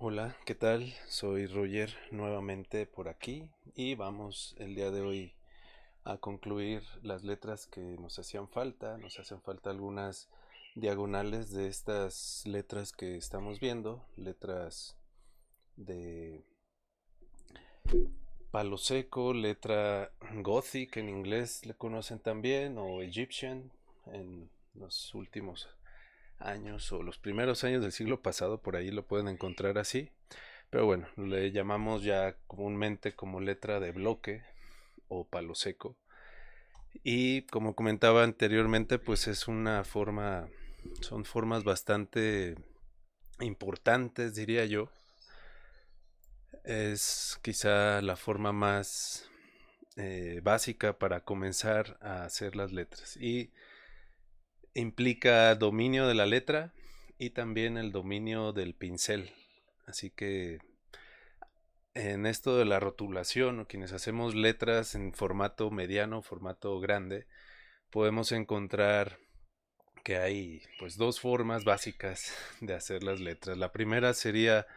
Hola, ¿qué tal? Soy Roger nuevamente por aquí y vamos el día de hoy a concluir las letras que nos hacían falta. Nos hacen falta algunas diagonales de estas letras que estamos viendo, letras de palo seco, letra Gothic en inglés le conocen también, o Egyptian en los últimos años o los primeros años del siglo pasado, por ahí lo pueden encontrar así. Pero bueno, le llamamos ya comúnmente como letra de bloque o palo seco. Y como comentaba anteriormente, pues es una forma, son formas bastante importantes, diría yo. Es quizá la forma más básica para comenzar a hacer las letras. Y implica dominio de la letra y también el dominio del pincel. Así que en esto de la rotulación o quienes hacemos letras en formato mediano, formato grande, podemos encontrar que hay pues dos formas básicas de hacer las letras. La primera sería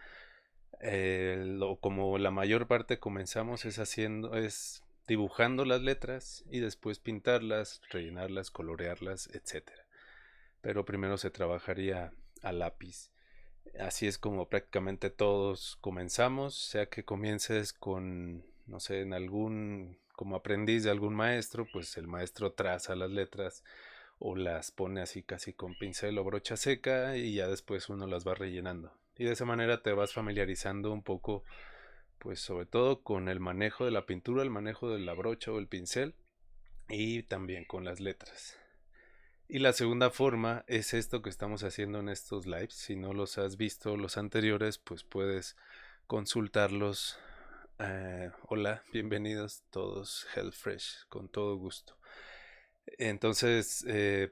como la mayor parte comenzamos es dibujando las letras y después pintarlas, rellenarlas, colorearlas, etcétera. Pero primero se trabajaría a lápiz. Así es como prácticamente todos comenzamos, sea que comiences con, no sé, en algún, como aprendiz de algún maestro, pues el maestro traza las letras o las pone así casi con pincel o brocha seca y ya después uno las va rellenando. Y de esa manera te vas familiarizando un poco, pues sobre todo con el manejo de la pintura, el manejo de la brocha o el pincel y también con las letras. Y la segunda forma es esto que estamos haciendo en estos lives. Si no los has visto los anteriores, pues puedes consultarlos. Hola, bienvenidos todos, HealthFresh, con todo gusto. Entonces,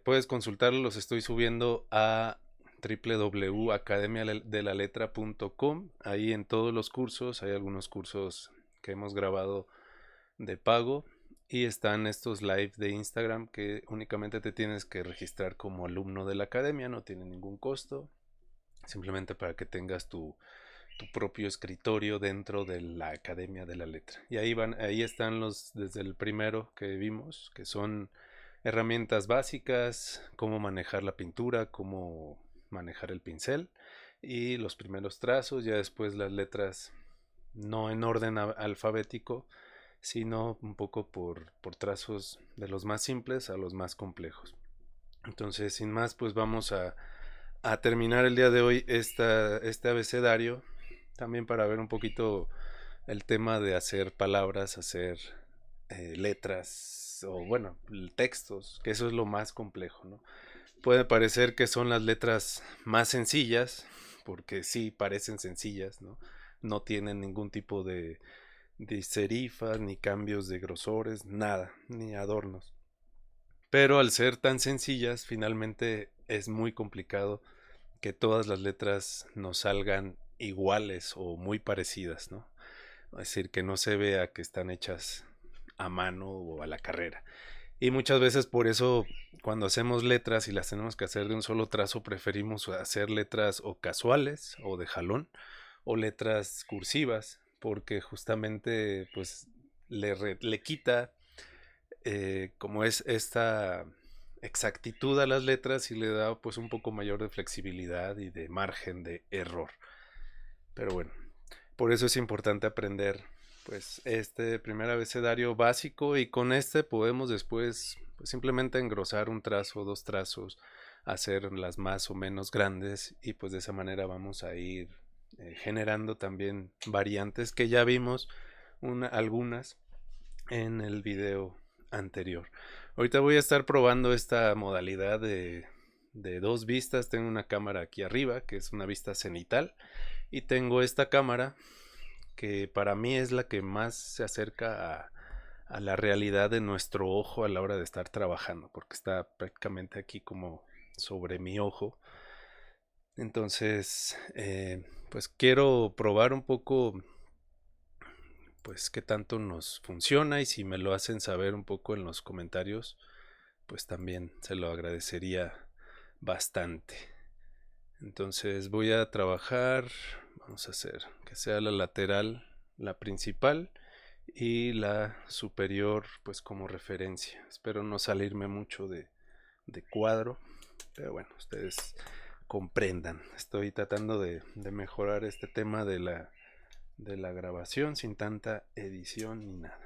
puedes consultarlos, los estoy subiendo a www.academiadelaletra.com. Ahí en todos los cursos, hay algunos cursos que hemos grabado de pago y están estos live de Instagram que únicamente te tienes que registrar como alumno de la academia, no tiene ningún costo, simplemente para que tengas tu propio escritorio dentro de la Academia de la Letra. Y ahí están desde el primero que vimos, que son herramientas básicas, cómo manejar la pintura, cómo manejar el pincel y los primeros trazos, ya después las letras no en orden alfabético, sino un poco por trazos de los más simples a los más complejos. Entonces, sin más, pues vamos a terminar el día de hoy este abecedario, también para ver un poquito el tema de hacer palabras, hacer letras o bueno, textos, que eso es lo más complejo, ¿no? Puede parecer que son las letras más sencillas, porque sí parecen sencillas, ¿no? No tienen ningún tipo de serifas, ni cambios de grosores, nada, ni adornos. Pero al ser tan sencillas, finalmente es muy complicado que todas las letras nos salgan iguales o muy parecidas, ¿no? Es decir, que no se vea que están hechas a mano o a la carrera. Y muchas veces por eso cuando hacemos letras y las tenemos que hacer de un solo trazo, preferimos hacer letras o casuales o de jalón o letras cursivas, porque justamente pues le quita como es esta exactitud a las letras y le da pues un poco mayor de flexibilidad y de margen de error. Pero bueno, por eso es importante aprender pues este primer abecedario básico y con este podemos después pues, simplemente engrosar un trazo, dos trazos, hacerlas más o menos grandes y pues de esa manera vamos a ir generando también variantes que ya vimos algunas en el video anterior. Ahorita voy a estar probando esta modalidad de dos vistas. Tengo una cámara aquí arriba que es una vista cenital y tengo esta cámara que para mí es la que más se acerca a la realidad de nuestro ojo a la hora de estar trabajando, porque está prácticamente aquí como sobre mi ojo. Entonces, pues quiero probar un poco, pues qué tanto nos funciona y si me lo hacen saber un poco en los comentarios, pues también se lo agradecería bastante. Entonces voy a trabajar, Vamos a hacer que sea la lateral, la principal, y la superior pues como referencia. Espero no salirme mucho de cuadro, pero bueno, ustedes comprendan. Estoy tratando de mejorar este tema de la grabación sin tanta edición ni nada.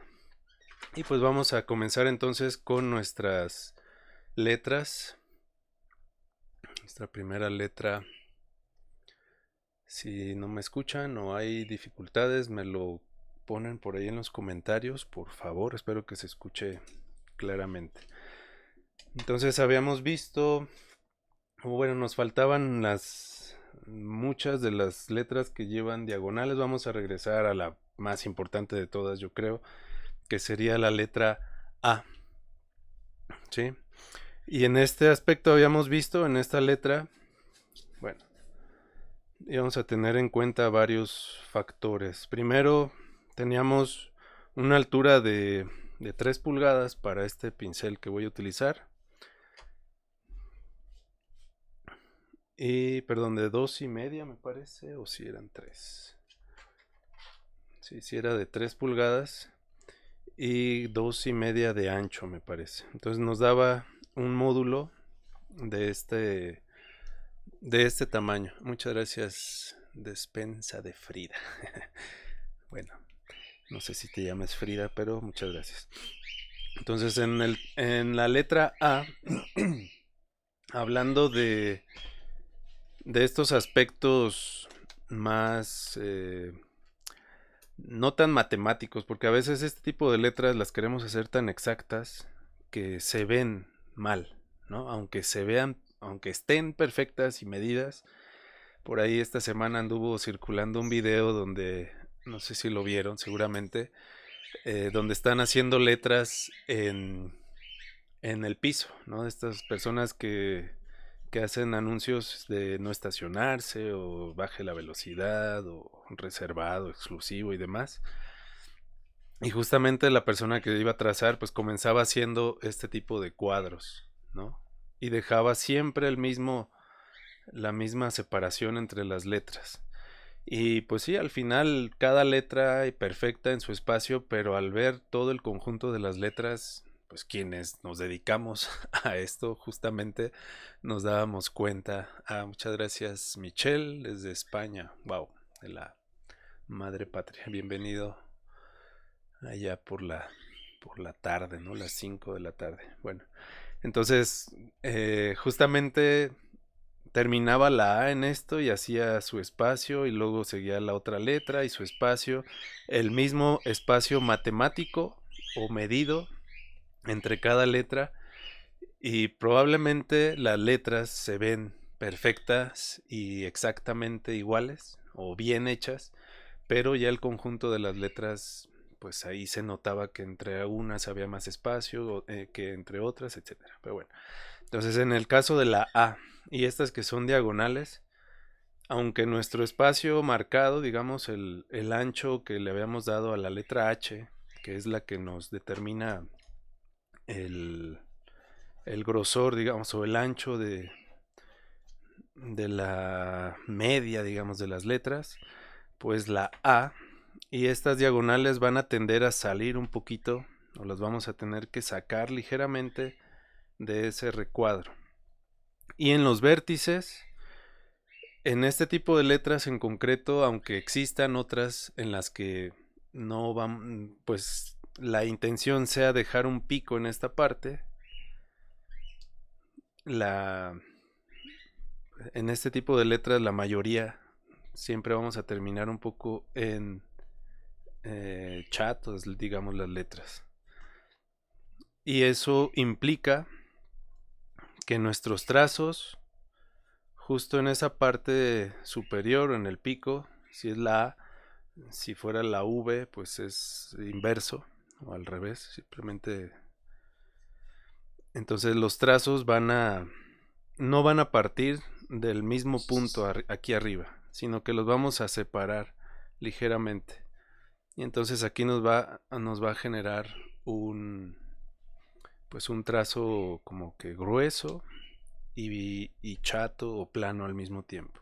Y pues vamos a comenzar entonces con nuestras letras. Nuestra primera letra. Si no me escuchan o hay dificultades, me lo ponen por ahí en los comentarios, por favor. Espero que se escuche claramente. Entonces habíamos visto, bueno, nos faltaban muchas de las letras que llevan diagonales. Vamos a regresar a la más importante de todas, yo creo, que sería la letra A. ¿Sí? Y en este aspecto habíamos visto, en esta letra, bueno, íbamos a tener en cuenta varios factores. Primero, teníamos una altura de 3 pulgadas para este pincel que voy a utilizar. Y, perdón, de 2,5 me parece, o si eran 3. Sí, si era de 3 pulgadas y 2,5 de ancho, me parece. Entonces nos daba un módulo de este tamaño. Muchas gracias, despensa de Frida. Bueno, no sé si te llamas Frida, pero muchas gracias. Entonces en la letra A, hablando de estos aspectos más no tan matemáticos, porque a veces este tipo de letras las queremos hacer tan exactas que se ven mal, ¿no? Aunque estén perfectas y medidas. Por ahí esta semana anduvo circulando un video donde, no sé si lo vieron seguramente, donde están haciendo letras en el piso, ¿no? Estas personas que hacen anuncios de no estacionarse o baje la velocidad o reservado, exclusivo y demás. Y justamente la persona que iba a trazar pues comenzaba haciendo este tipo de cuadros, ¿no? Y dejaba siempre la misma separación entre las letras. Y pues sí, al final cada letra perfecta en su espacio, pero al ver todo el conjunto de las letras, pues quienes nos dedicamos a esto justamente nos dábamos cuenta. Muchas gracias Michelle desde España. Wow, de la madre patria. Bienvenido allá por la tarde, ¿no? Las 5 de la tarde. Bueno, entonces justamente terminaba la A en esto y hacía su espacio y luego seguía la otra letra y su espacio, el mismo espacio matemático o medido entre cada letra, y probablemente las letras se ven perfectas y exactamente iguales o bien hechas, pero ya el conjunto de las letras, pues ahí se notaba que entre unas había más espacio que entre otras, etcétera. Pero bueno, entonces en el caso de la A y estas que son diagonales, aunque nuestro espacio marcado, digamos el ancho que le habíamos dado a la letra H, que es la que nos determina el, el grosor, digamos, o el ancho de la media, digamos, de las letras, pues la A y estas diagonales van a tender a salir un poquito, o las vamos a tener que sacar ligeramente de ese recuadro. Y en los vértices, en este tipo de letras en concreto, aunque existan otras en las que no van, pues la intención sea dejar un pico en esta parte, en este tipo de letras la mayoría siempre vamos a terminar un poco en chatos, digamos, las letras. Y eso implica que nuestros trazos, justo en esa parte superior, en el pico, si es la A, si fuera la V, pues es inverso o al revés, simplemente. Entonces los trazos no van a partir del mismo punto aquí arriba, sino que los vamos a separar ligeramente. Y entonces aquí nos va a generar pues un trazo como que grueso y chato o plano al mismo tiempo.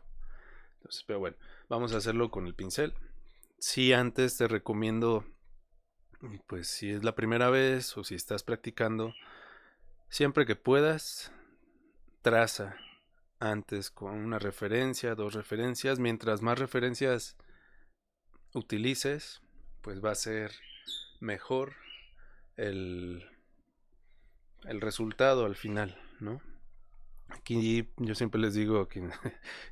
Entonces, pero bueno, Vamos a hacerlo con el pincel. Si antes te recomiendo, pues si es la primera vez o si estás practicando, siempre que puedas, traza antes con una referencia, dos referencias. Mientras más referencias utilices, pues va a ser mejor el, el resultado al final, ¿no? Aquí yo siempre les digo que,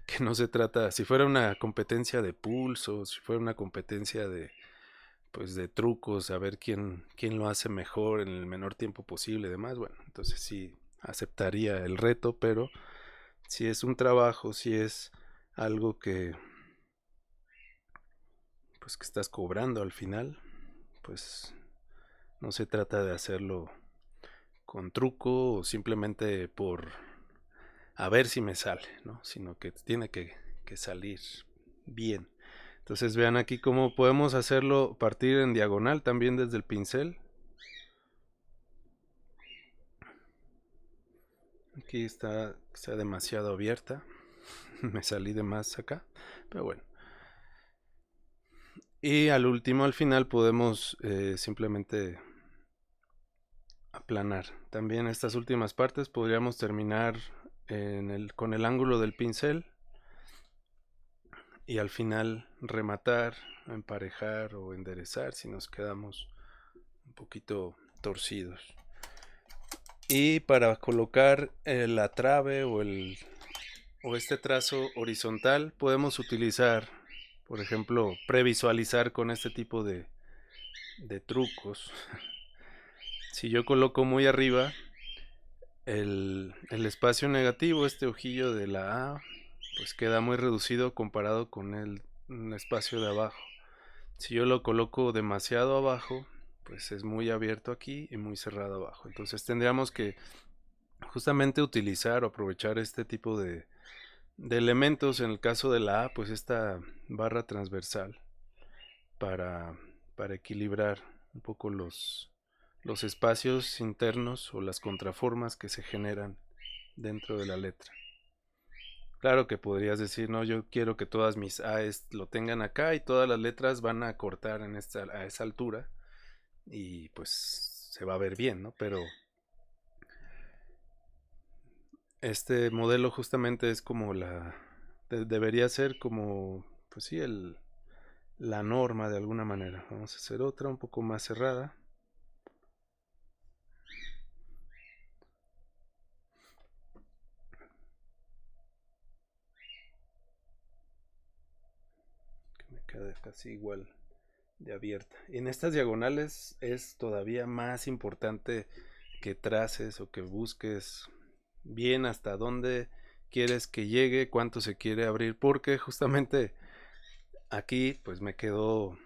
que no se trata, si fuera una competencia de pulso, si fuera una competencia de, pues de trucos, a ver quién lo hace mejor en el menor tiempo posible y demás, bueno, entonces sí aceptaría el reto, pero si es un trabajo, si es algo que, pues que estás cobrando al final, pues no se trata de hacerlo con truco o simplemente por a ver si me sale, ¿no? Sino que tiene que salir bien. Entonces vean aquí cómo podemos hacerlo, partir en diagonal también desde el pincel. Aquí está demasiado abierta. Me salí de más acá, pero bueno. Y al último, al final, podemos simplemente aplanar. También estas últimas partes podríamos terminar con el ángulo del pincel y al final rematar, emparejar o enderezar si nos quedamos un poquito torcidos. Y para colocar la trave o este trazo horizontal podemos utilizar, por ejemplo, previsualizar con este tipo de trucos. Si yo coloco muy arriba el espacio negativo, este ojillo de la A, pues queda muy reducido comparado con el espacio de abajo. Si yo lo coloco demasiado abajo, pues es muy abierto aquí y muy cerrado abajo. Entonces tendríamos que justamente utilizar o aprovechar este tipo de elementos. En el caso de la A, pues esta barra transversal para, para equilibrar un poco los espacios internos o las contraformas que se generan dentro de la letra. Claro que podrías decir, no, yo quiero que todas mis A's lo tengan acá y todas las letras van a cortar a esa altura y pues se va a ver bien, ¿no? Pero este modelo justamente es como debería ser como, pues sí, la norma de alguna manera. Vamos a hacer otra un poco más cerrada. Que me quede casi igual de abierta. Y en estas diagonales es todavía más importante que traces o que busques bien hasta dónde quieres que llegue, cuánto se quiere abrir, porque justamente aquí pues me quedó,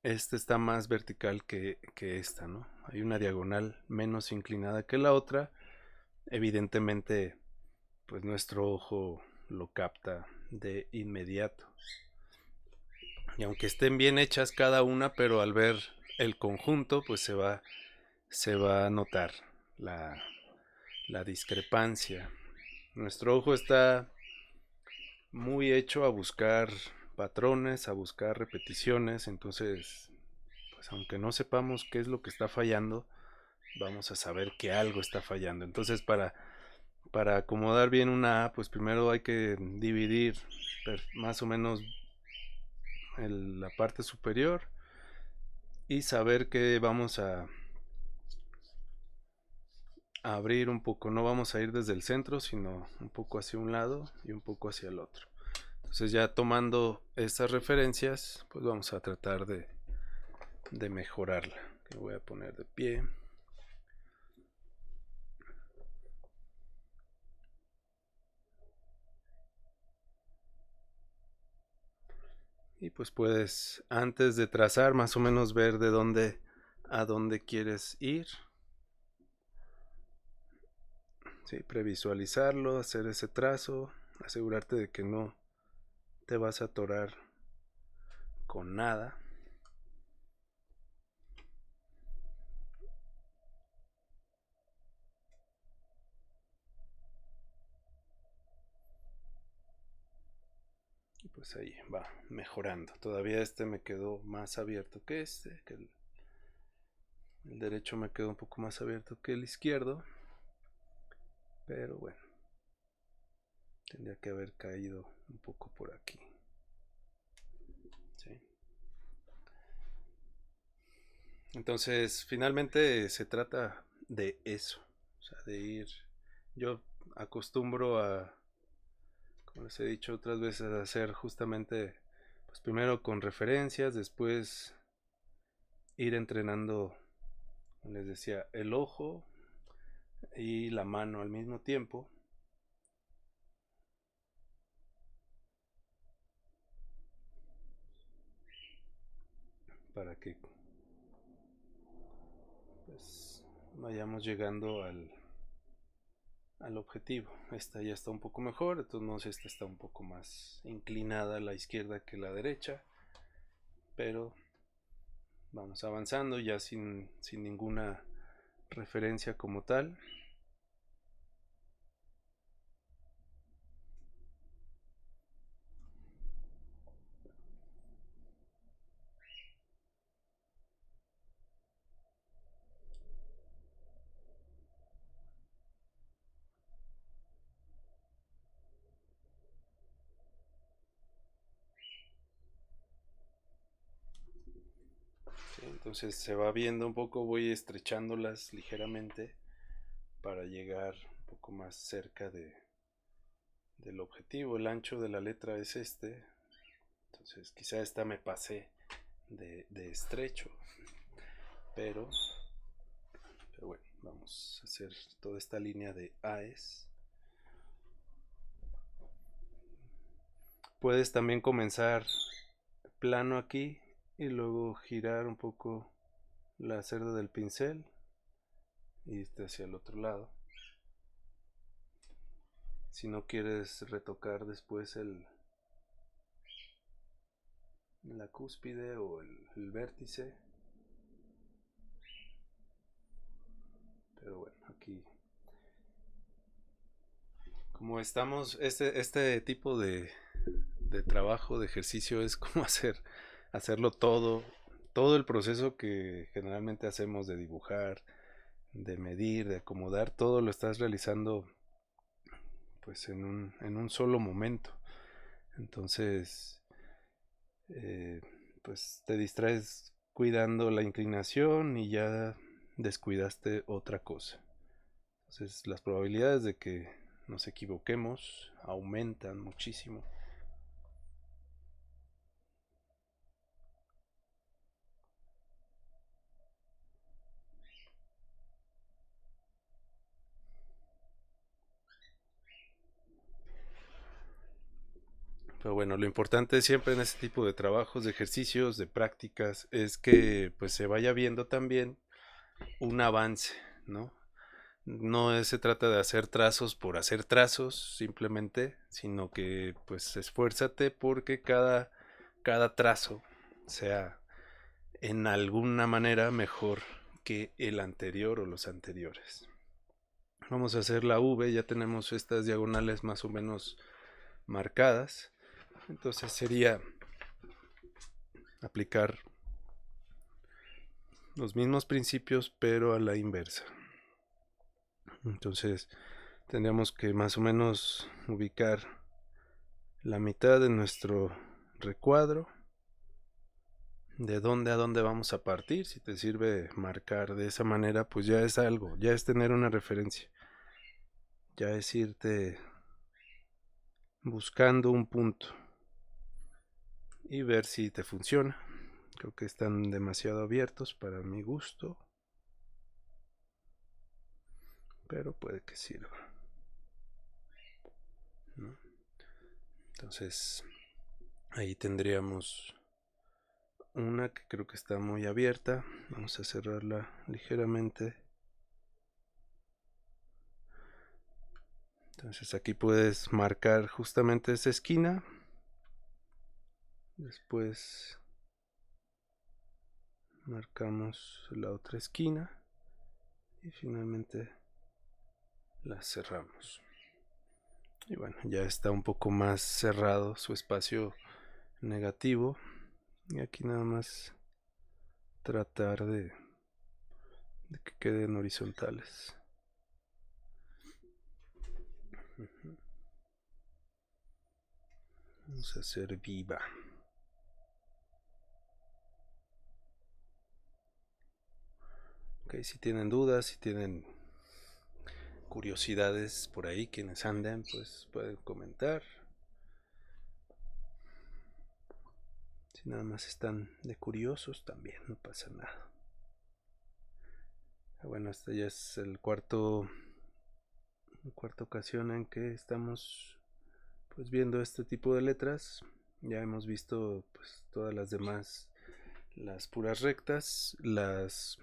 este está más vertical que esta, ¿no? Hay una diagonal menos inclinada que la otra, evidentemente pues nuestro ojo lo capta de inmediato. Y aunque estén bien hechas cada una, pero al ver el conjunto pues se va a notar la, la discrepancia. Nuestro ojo está muy hecho a buscar patrones, a buscar repeticiones, entonces, pues aunque no sepamos qué es lo que está fallando, vamos a saber que algo está fallando. Entonces, para acomodar bien una A, pues primero hay que dividir más o menos la parte superior y saber que vamos a abrir un poco, no vamos a ir desde el centro, sino un poco hacia un lado y un poco hacia el otro. Entonces ya tomando estas referencias, pues vamos a tratar de mejorarla. Lo voy a poner de pie. Y pues puedes, antes de trazar, más o menos ver de dónde a dónde quieres ir. Sí, previsualizarlo, hacer ese trazo, asegurarte de que no te vas a atorar con nada. pues ahí va mejorando. Todavía este me quedó más abierto que este, que el derecho me quedó un poco más abierto que el izquierdo, pero bueno, tendría que haber caído un poco por aquí. ¿Sí? Entonces, finalmente se trata de eso, o sea, de ir. Yo acostumbro a, como les he dicho otras veces, a hacer justamente, pues primero con referencias, después ir entrenando, como les decía, el ojo y la mano al mismo tiempo, para que pues vayamos llegando al objetivo. Esta ya está un poco mejor, entonces esta está un poco más inclinada a la izquierda que la derecha, pero vamos avanzando ya sin ninguna referencia como tal. ¿Sí? Entonces se va viendo un poco, voy estrechándolas ligeramente para llegar un poco más cerca del objetivo. El ancho de la letra es este, entonces quizá esta me pasé de estrecho, pero, pero bueno, vamos a hacer toda esta línea de AES. Puedes también comenzar plano aquí y luego girar un poco la cerda del pincel y irte hacia el otro lado. Si no quieres retocar después la cúspide o el vértice, pero bueno, aquí como estamos, este tipo de trabajo, de ejercicio es como hacerlo todo el proceso que generalmente hacemos de dibujar, de medir, de acomodar, todo lo estás realizando pues en un solo momento. Entonces, eh, pues te distraes cuidando la inclinación y ya descuidaste otra cosa. Entonces las probabilidades de que nos equivoquemos aumentan muchísimo. Pero bueno, lo importante siempre en este tipo de trabajos, de ejercicios, de prácticas, es que pues se vaya viendo también un avance, ¿no? No se trata de hacer trazos por hacer trazos simplemente, sino que pues esfuérzate porque cada trazo sea en alguna manera mejor que el anterior o los anteriores. Vamos a hacer la V, ya tenemos estas diagonales más o menos marcadas. Entonces sería aplicar los mismos principios pero a la inversa. Entonces tendríamos que más o menos ubicar la mitad de nuestro recuadro, de dónde a dónde vamos a partir. Si te sirve marcar de esa manera, pues ya es algo, ya es tener una referencia, ya es irte buscando un punto y ver si te funciona. Creo que están demasiado abiertos para mi gusto, pero puede que sirva, ¿no? Entonces ahí tendríamos una que creo que está muy abierta. Vamos a cerrarla ligeramente. Entonces aquí puedes marcar justamente esa esquina. Después marcamos la otra esquina y finalmente la cerramos. Y bueno, ya está un poco más cerrado su espacio negativo, y aquí nada más tratar de que queden horizontales. Vamos a hacer viva. Ok, si tienen dudas, si tienen curiosidades por ahí, quienes anden, pues pueden comentar. Si nada más están de curiosos, también no pasa nada. Bueno, esta ya es la cuarta ocasión en que estamos pues viendo este tipo de letras. Ya hemos visto pues todas las demás, las puras rectas, las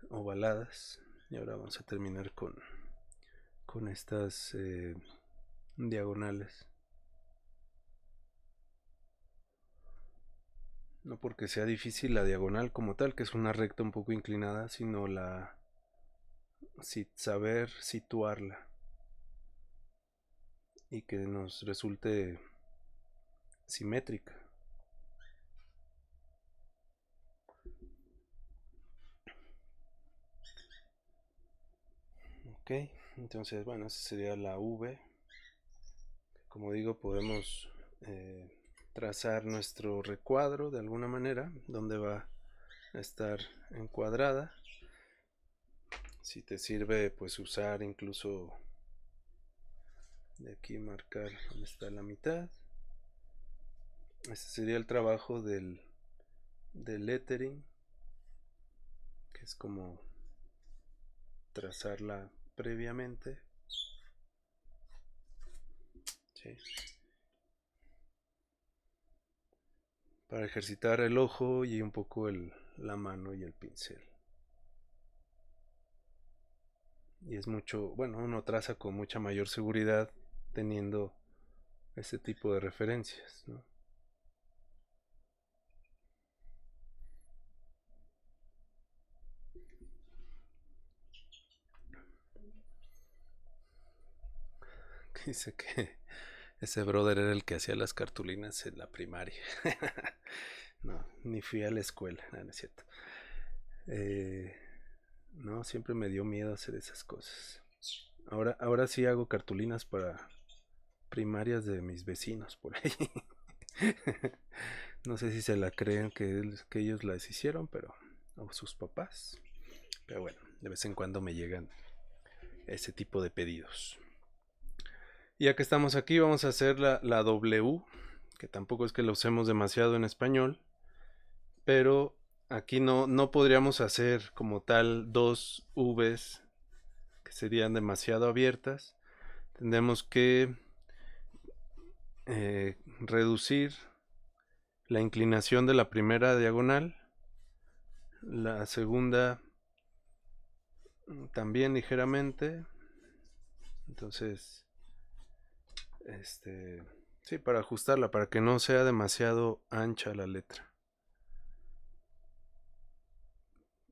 ovaladas, y ahora vamos a terminar con estas diagonales. No porque sea difícil la diagonal como tal, que es una recta un poco inclinada, sino saber situarla y que nos resulte simétrica. Ok, entonces bueno, esa sería la V. Como digo, podemos trazar nuestro recuadro de alguna manera, donde va a estar encuadrada. Si te sirve, pues usar incluso de aquí marcar donde está la mitad. Este sería el trabajo del lettering, que es como trazarla previamente. ¿Sí? Para ejercitar el ojo y un poco la mano y el pincel. Y es mucho, bueno, uno traza con mucha mayor seguridad teniendo ese tipo de referencias, ¿no? Dice que ese brother era el que hacía las cartulinas en la primaria. No, ni fui a la escuela, no, no es cierto. No, siempre me dio miedo hacer esas cosas. Ahora sí hago cartulinas para primarias de mis vecinos por ahí. No sé si se la creen que ellos las hicieron, pero o sus papás. Pero bueno, de vez en cuando me llegan ese tipo de pedidos. Ya que estamos aquí, vamos a hacer la W, que tampoco es que la usemos demasiado en español, pero aquí no podríamos hacer como tal dos Vs que serían demasiado abiertas. Tendremos que reducir la inclinación de la primera diagonal, la segunda también ligeramente. Entonces, sí, para ajustarla, para que no sea demasiado ancha la letra.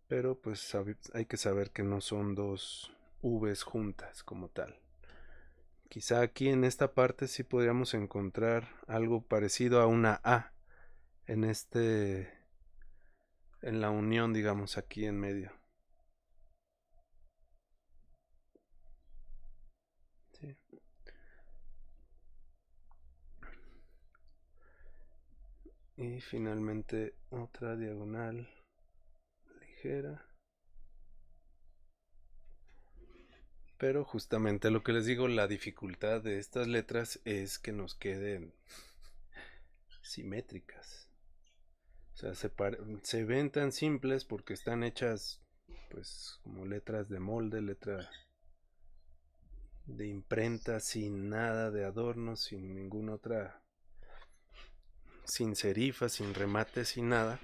Pero pues hay que saber que no son dos Vs juntas como tal. Quizá aquí en esta parte sí podríamos encontrar algo parecido a una A en la unión, digamos, aquí en medio. ¿Sí? Y finalmente otra diagonal ligera. Pero justamente lo que les digo, la dificultad de estas letras es que nos queden simétricas. O sea, se ven tan simples porque están hechas pues como letras de molde, letra de imprenta, sin nada de adorno, sin ninguna otra, sin serifa, sin remate, sin nada,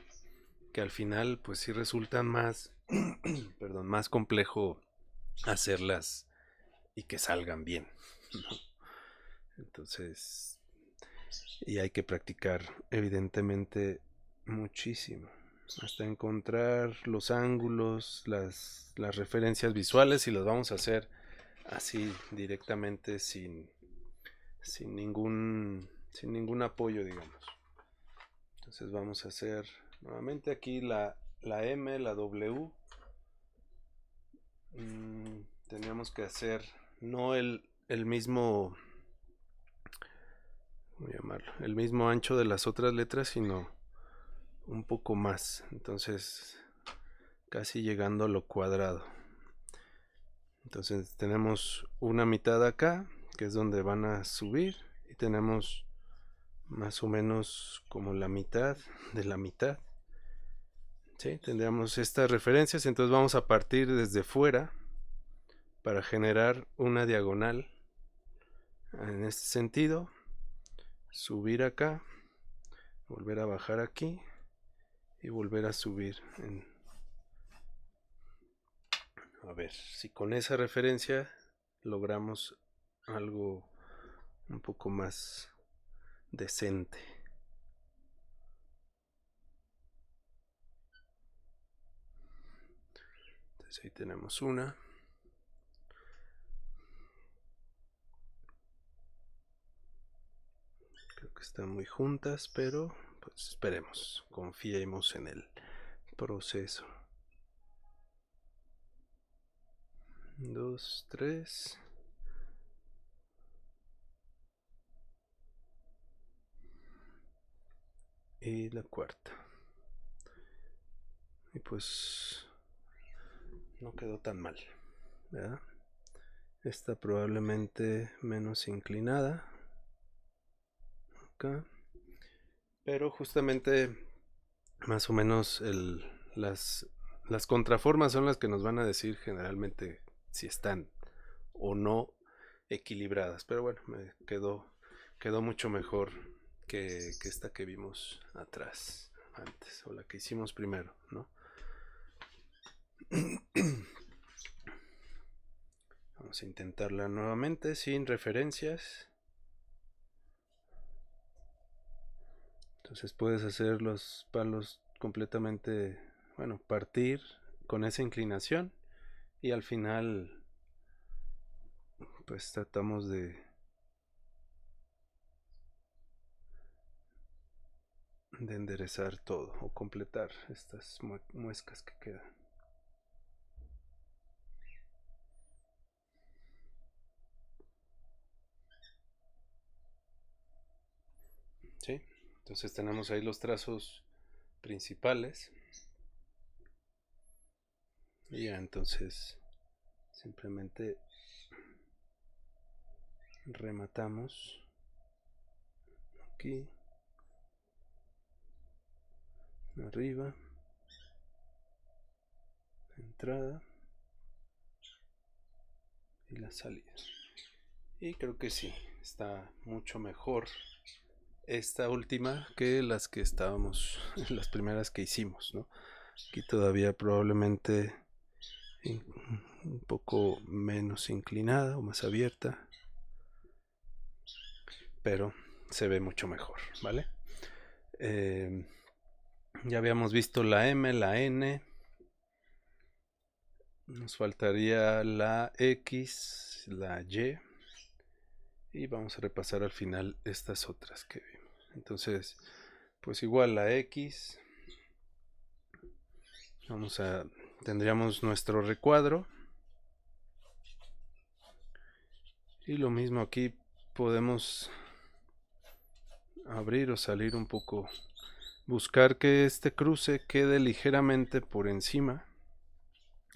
que al final pues sí resultan más, perdón, más complejo hacerlas y que salgan bien, ¿no? Entonces, y hay que practicar evidentemente muchísimo hasta encontrar los ángulos, las referencias visuales, y las vamos a hacer así directamente sin ningún sin ningún apoyo, digamos. Entonces vamos a hacer nuevamente aquí la M, la W. Teníamos que hacer no el mismo, voy a llamarlo, el mismo ancho de las otras letras, sino un poco más. Entonces casi llegando a lo cuadrado. Entonces tenemos una mitad acá, que es donde van a subir, y tenemos más o menos como la mitad de la mitad. ¿Sí? Tendríamos estas referencias, entonces vamos a partir desde fuera para generar una diagonal en este sentido, subir acá, volver a bajar aquí y volver a subir a ver si con esa referencia logramos algo un poco más decente. Entonces ahí tenemos una. Creo que están muy juntas, pero pues esperemos, confiemos en el proceso. 2, 3. Y la cuarta. Y pues no quedó tan mal, ¿verdad? Esta probablemente menos inclinada acá, pero justamente más o menos las contraformas son las que nos van a decir generalmente si están o no equilibradas, pero bueno, me quedó mucho mejor que esta que vimos atrás antes, o la que hicimos primero, ¿no? Vamos a intentarla nuevamente sin referencias. Entonces puedes hacer los palos completamente, bueno, partir con esa inclinación y al final pues tratamos de enderezar todo o completar estas muescas que quedan. ¿Sí? Entonces tenemos ahí los trazos principales y ya entonces simplemente rematamos aquí arriba, entrada y la salida. Y creo que sí, está mucho mejor esta última que las que estábamos, las primeras que hicimos, ¿no? Aquí todavía probablemente un poco menos inclinada o más abierta, pero se ve mucho mejor, ¿vale? Ya habíamos visto la M, la N, nos faltaría la X, la Y, y vamos a repasar al final estas otras que vimos. Entonces, pues igual la X, tendríamos nuestro recuadro, y lo mismo aquí, podemos abrir o salir un poco, buscar que este cruce quede ligeramente por encima.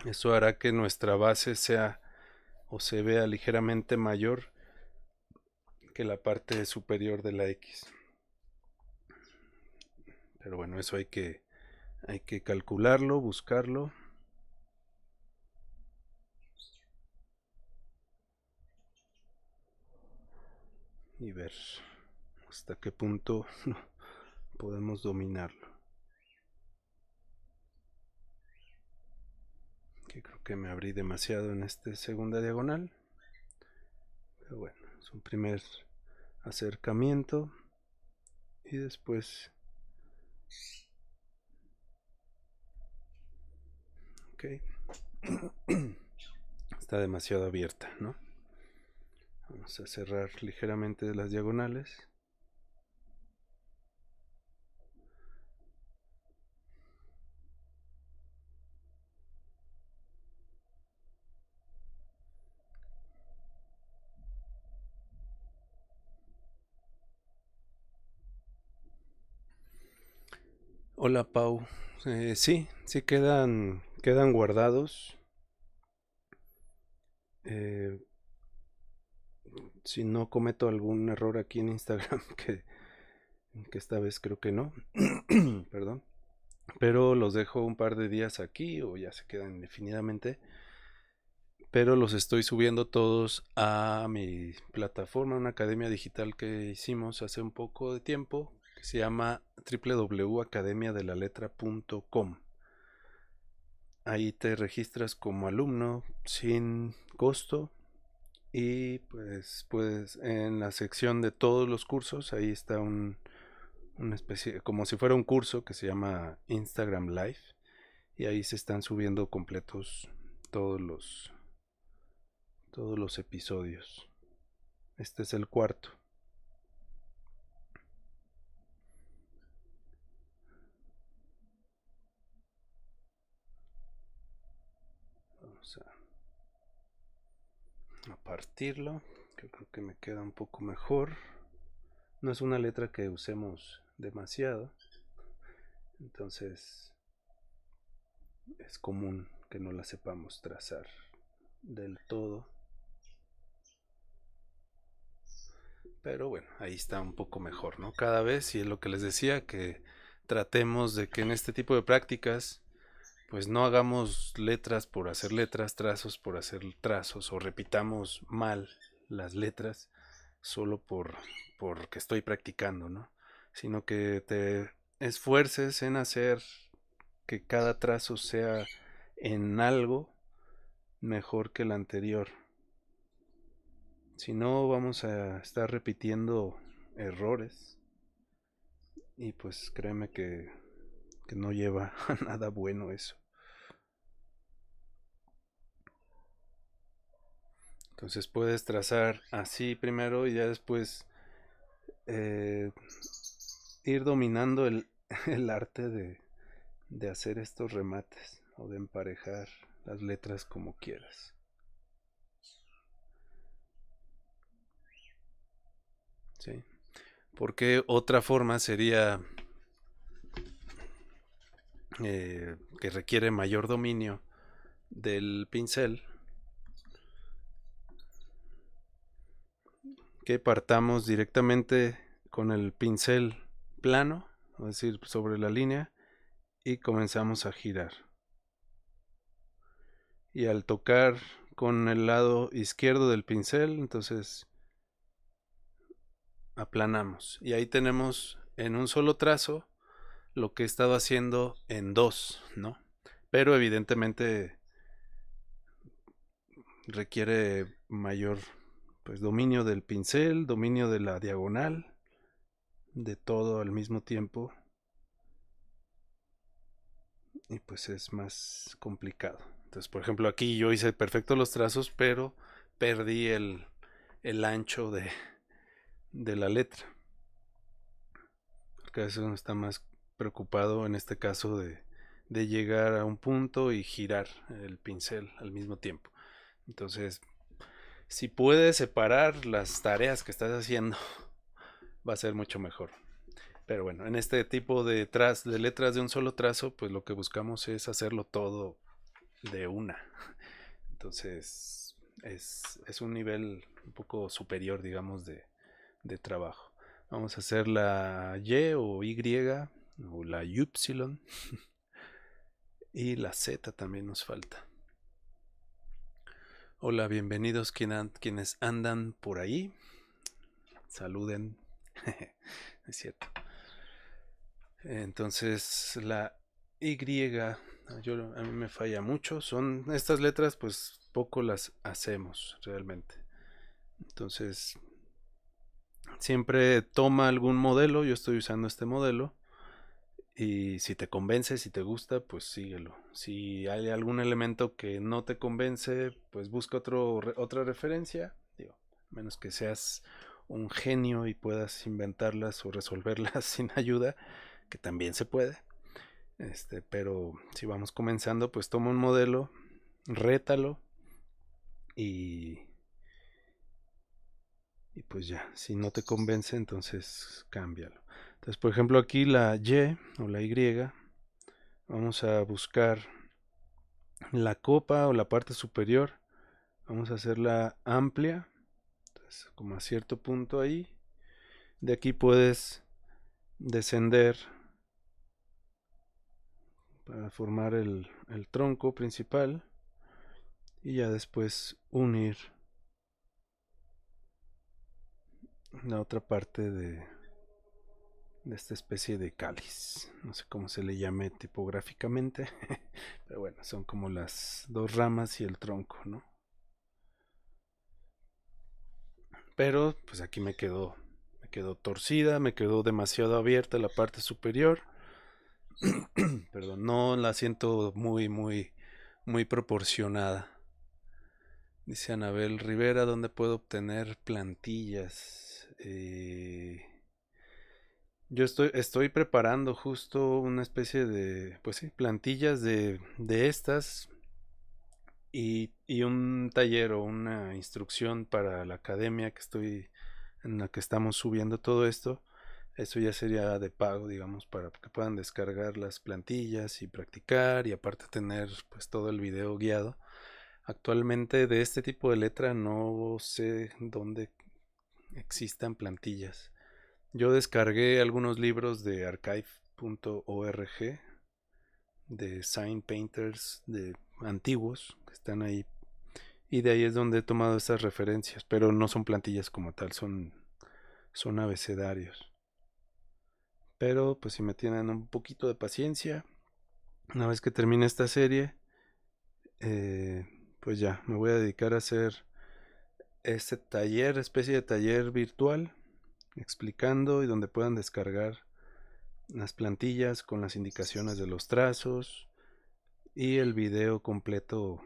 Eso hará que nuestra base sea o se vea ligeramente mayor que la parte superior de la X. Pero bueno, eso hay que calcularlo, buscarlo y ver hasta qué punto podemos dominarlo. Que creo que me abrí demasiado en esta segunda diagonal, pero bueno, es un primer acercamiento y después ok. Está demasiado abierta, ¿no? Vamos a cerrar ligeramente las diagonales Hola Pau. Sí quedan guardados. Eh, si no cometo algún error aquí en Instagram, que esta vez creo que no. Perdón. Pero los dejo un par de días aquí o ya se quedan indefinidamente. Pero los estoy subiendo todos a mi plataforma, una academia digital que hicimos hace un poco de tiempo, que se llama www.academiadelaletra.com. Ahí te registras como alumno sin costo y pues en la sección de todos los cursos ahí está una especie como si fuera un curso que se llama Instagram Live y ahí se están subiendo completos todos los todos los episodios. Este es el cuarto. Vamos a partirlo, que creo que me queda un poco mejor. No es una letra que usemos demasiado, entonces es común que no la sepamos trazar del todo. Pero bueno, ahí está un poco mejor, ¿no? Cada vez, y es lo que les decía, que tratemos de que en este tipo de prácticas, pues no hagamos letras por hacer letras, trazos por hacer trazos, o repitamos mal las letras solo porque estoy practicando, ¿no? Sino que te esfuerces en hacer que cada trazo sea en algo mejor que el anterior. Si no, vamos a estar repitiendo errores y pues créeme que no lleva a nada bueno eso. Entonces puedes trazar así primero y ya después eh, ir dominando el arte de hacer estos remates o de emparejar las letras como quieras. ¿Sí? Porque otra forma sería que requiere mayor dominio del pincel, que partamos directamente con el pincel plano, es decir, sobre la línea, y comenzamos a girar. Y al tocar con el lado izquierdo del pincel, entonces aplanamos. Y ahí tenemos en un solo trazo lo que he estado haciendo en dos, ¿no? Pero evidentemente requiere mayor pues dominio del pincel, dominio de la diagonal, de todo al mismo tiempo y pues es más complicado. Entonces, por ejemplo, aquí yo hice perfectos los trazos, pero perdí el ancho de la letra. Porque a veces uno está más preocupado en este caso de llegar a un punto y girar el pincel al mismo tiempo. Entonces, si puedes separar las tareas que estás haciendo, va a ser mucho mejor. Pero bueno, en este tipo de letras de un solo trazo, pues lo que buscamos es hacerlo todo de una. Entonces, es un nivel un poco superior, digamos, de trabajo. Vamos a hacer la Y o Y o la Y y la Z también nos falta. Hola, bienvenidos quienes andan por ahí. Saluden. Es cierto. Entonces la Y, a mí me falla mucho. Son estas letras, pues poco las hacemos realmente. Entonces siempre toma algún modelo. Yo estoy usando este modelo. Y si te convence, si te gusta, pues síguelo. Si hay algún elemento que no te convence, pues busca otra referencia. Digo, menos que seas un genio y puedas inventarlas o resolverlas sin ayuda, que también se puede. Pero si vamos comenzando, pues toma un modelo, rétalo y, y pues ya, si no te convence, entonces cámbialo. Entonces, por ejemplo, aquí la Y o la Y, vamos a buscar la copa o la parte superior, vamos a hacerla amplia, entonces, como a cierto punto ahí. De aquí puedes descender para formar el tronco principal y ya después unir la otra parte de esta especie de cáliz. No sé cómo se le llame tipográficamente, pero bueno, son como las dos ramas y el tronco, ¿no? Pero pues aquí me quedó torcida, me quedó demasiado abierta la parte superior. Perdón, no la siento muy proporcionada. Dice Anabel Rivera, ¿dónde puedo obtener plantillas? Yo estoy preparando justo una especie de, pues sí, plantillas de estas y un taller o una instrucción para la academia en la que estamos subiendo todo esto. Eso ya sería de pago, digamos, para que puedan descargar las plantillas y practicar y aparte tener pues todo el video guiado. Actualmente de este tipo de letra no sé dónde existan plantillas. Yo descargué algunos libros de archive.org de sign painters de antiguos que están ahí y de ahí es donde he tomado estas referencias, pero no son plantillas como tal, son abecedarios. Pero pues si me tienen un poquito de paciencia, una vez que termine esta serie, eh, pues ya me voy a dedicar a hacer este taller, especie de taller virtual, explicando y donde puedan descargar las plantillas con las indicaciones de los trazos y el video completo,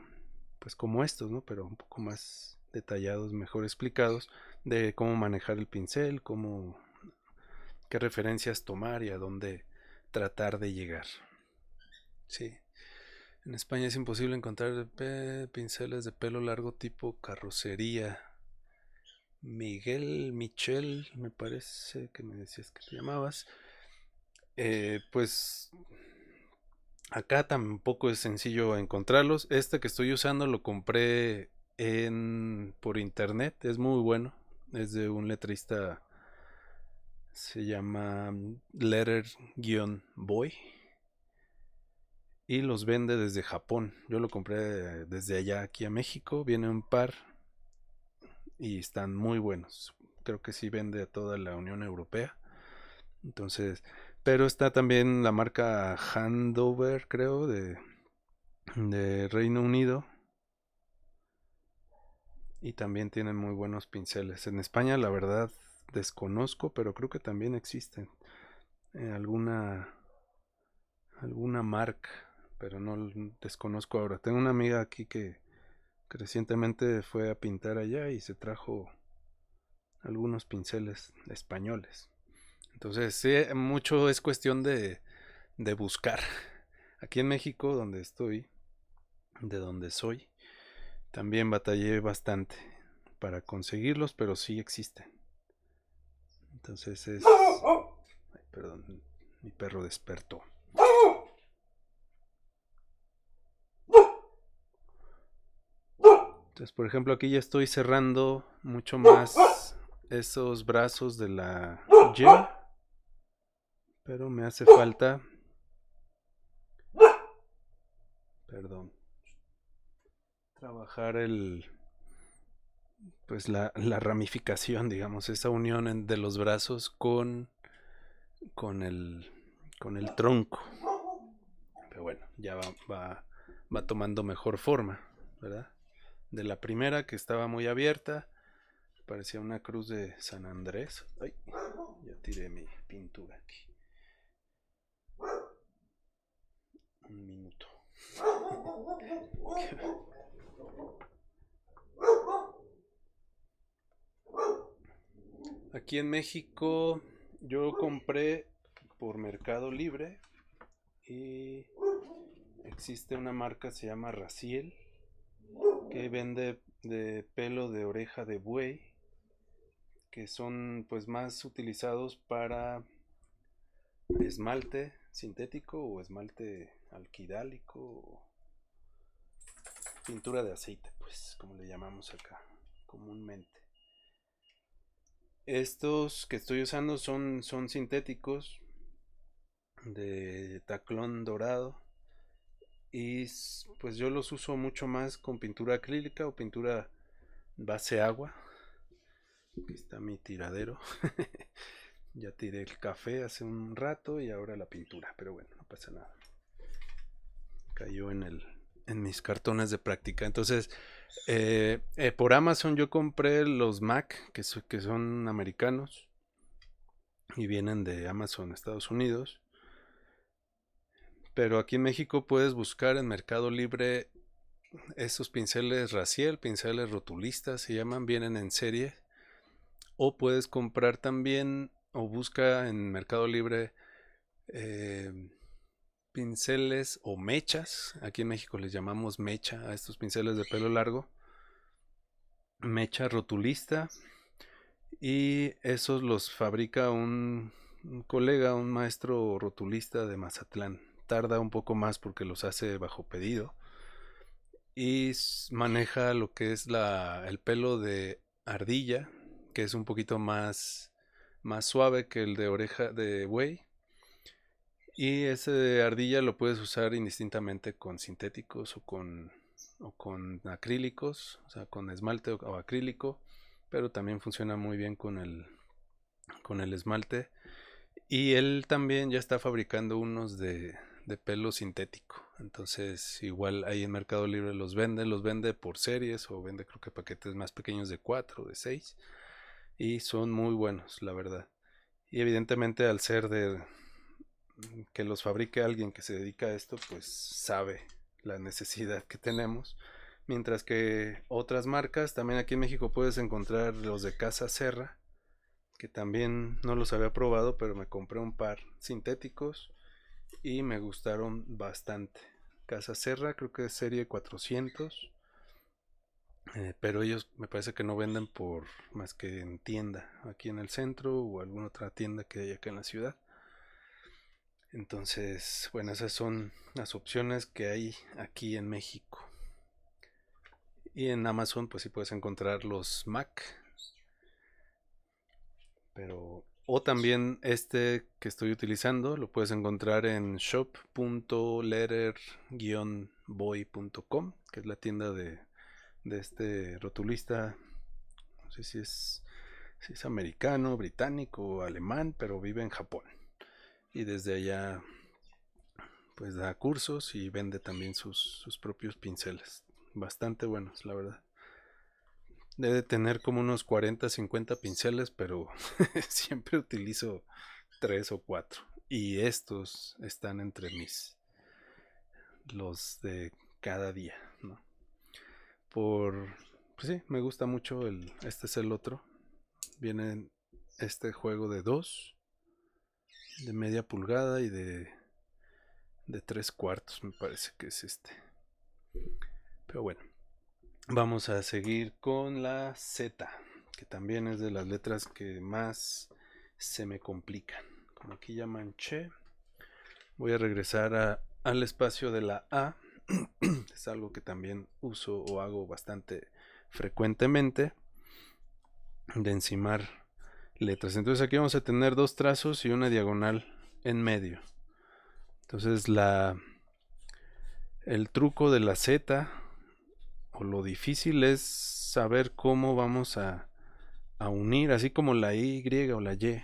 pues como estos, ¿no? Pero un poco más detallados, mejor explicados, de cómo manejar el pincel, qué referencias tomar y a dónde tratar de llegar. Sí. En España es imposible encontrar pinceles de pelo largo tipo carrocería. Michel, me parece que me decías que te llamabas. Pues acá tampoco es sencillo encontrarlos. Este que estoy usando lo compré por internet. Es muy bueno. Es de un letrista. Se llama Letter-Boy. Y los vende desde Japón. Yo lo compré desde allá aquí a México. Viene un par y están muy buenos. Creo que sí vende a toda la Unión Europea. Entonces, pero está también la marca Handover, creo, de Reino Unido. Y también tienen muy buenos pinceles. En España, la verdad, desconozco, pero creo que también existen. Alguna marca, pero no desconozco ahora. Tengo una amiga aquí que recientemente fue a pintar allá y se trajo algunos pinceles españoles. Entonces, sí, mucho es cuestión de buscar. Aquí en México, donde estoy, de donde soy, también batallé bastante para conseguirlos, pero sí existen. Entonces es... Ay, perdón, mi perro despertó. Entonces, por ejemplo, aquí ya estoy cerrando mucho más esos brazos de la Y, pero me hace falta, perdón, trabajar pues la ramificación, digamos, esa unión de los brazos con el, con el tronco. Pero bueno, ya va tomando mejor forma, ¿verdad? De la primera que estaba muy abierta, parecía una cruz de San Andrés. Ay, ya tiré mi pintura aquí. Un minuto. Aquí en México yo compré por Mercado Libre y existe una marca se llama Raciel que vende de pelo de oreja de buey que son pues más utilizados para esmalte sintético o esmalte alquidálico o pintura de aceite, pues como le llamamos acá comúnmente. Estos que estoy usando son sintéticos de taclón dorado y pues yo los uso mucho más con pintura acrílica o pintura base agua. Aquí está mi tiradero. Ya tiré el café hace un rato y ahora la pintura, pero bueno, no pasa nada. Cayó en mis cartones de práctica. Entonces, por Amazon yo compré los Mac, que son americanos y vienen de Amazon Estados Unidos. Pero aquí en México puedes buscar en Mercado Libre esos pinceles Raciel, pinceles rotulistas, se llaman, vienen en serie. O puedes comprar también, o busca en Mercado Libre pinceles o mechas. Aquí en México les llamamos mecha a estos pinceles de pelo largo. Mecha rotulista. Y esos los fabrica un colega, un maestro rotulista de Mazatlán. Tarda un poco más porque los hace bajo pedido. Y maneja lo que es el pelo de ardilla, que es un poquito más suave que el de oreja de buey. Y ese de ardilla lo puedes usar indistintamente con sintéticos o con acrílicos, o sea, con esmalte o acrílico, pero también funciona muy bien con el esmalte. Y él también ya está fabricando unos de pelo sintético. Entonces, igual ahí en Mercado Libre los vende por series o vende creo que paquetes más pequeños de 4 de 6 y son muy buenos, la verdad. Y evidentemente al ser de que los fabrique alguien que se dedica a esto, pues sabe la necesidad que tenemos. Mientras que otras marcas, también aquí en México puedes encontrar los de Casa Serra, que también no los había probado, pero me compré un par sintéticos y me gustaron bastante. Casa Serra, creo que es serie 400, pero ellos me parece que no venden por más que en tienda, aquí en el centro o alguna otra tienda que hay acá en la ciudad. Entonces, bueno, esas son las opciones que hay aquí en México. Y en Amazon, pues sí puedes encontrar los Mac. Pero, o también este que estoy utilizando, lo puedes encontrar en shop.letter-boy.com, que es la tienda de este rotulista. No sé si es americano, británico o alemán, pero vive en Japón. Y desde allá pues da cursos y vende también sus propios pinceles. Bastante buenos, la verdad. Debe tener como unos 40, 50 pinceles, pero siempre utilizo 3 o 4. Y estos están entre los de cada día, ¿no? Pues sí, me gusta mucho este es el otro. Viene este juego de 2, de media pulgada y de 3 cuartos, me parece que es este. Pero bueno, vamos a seguir con la Z, que también es de las letras que más se me complican. Como aquí ya manché, voy a regresar al espacio de la A. Es algo que también uso o hago bastante frecuentemente, de encimar letras. Entonces aquí vamos a tener dos trazos y una diagonal en medio. Entonces el truco de la Z o lo difícil es saber cómo vamos a unir, así como la Y o la Y.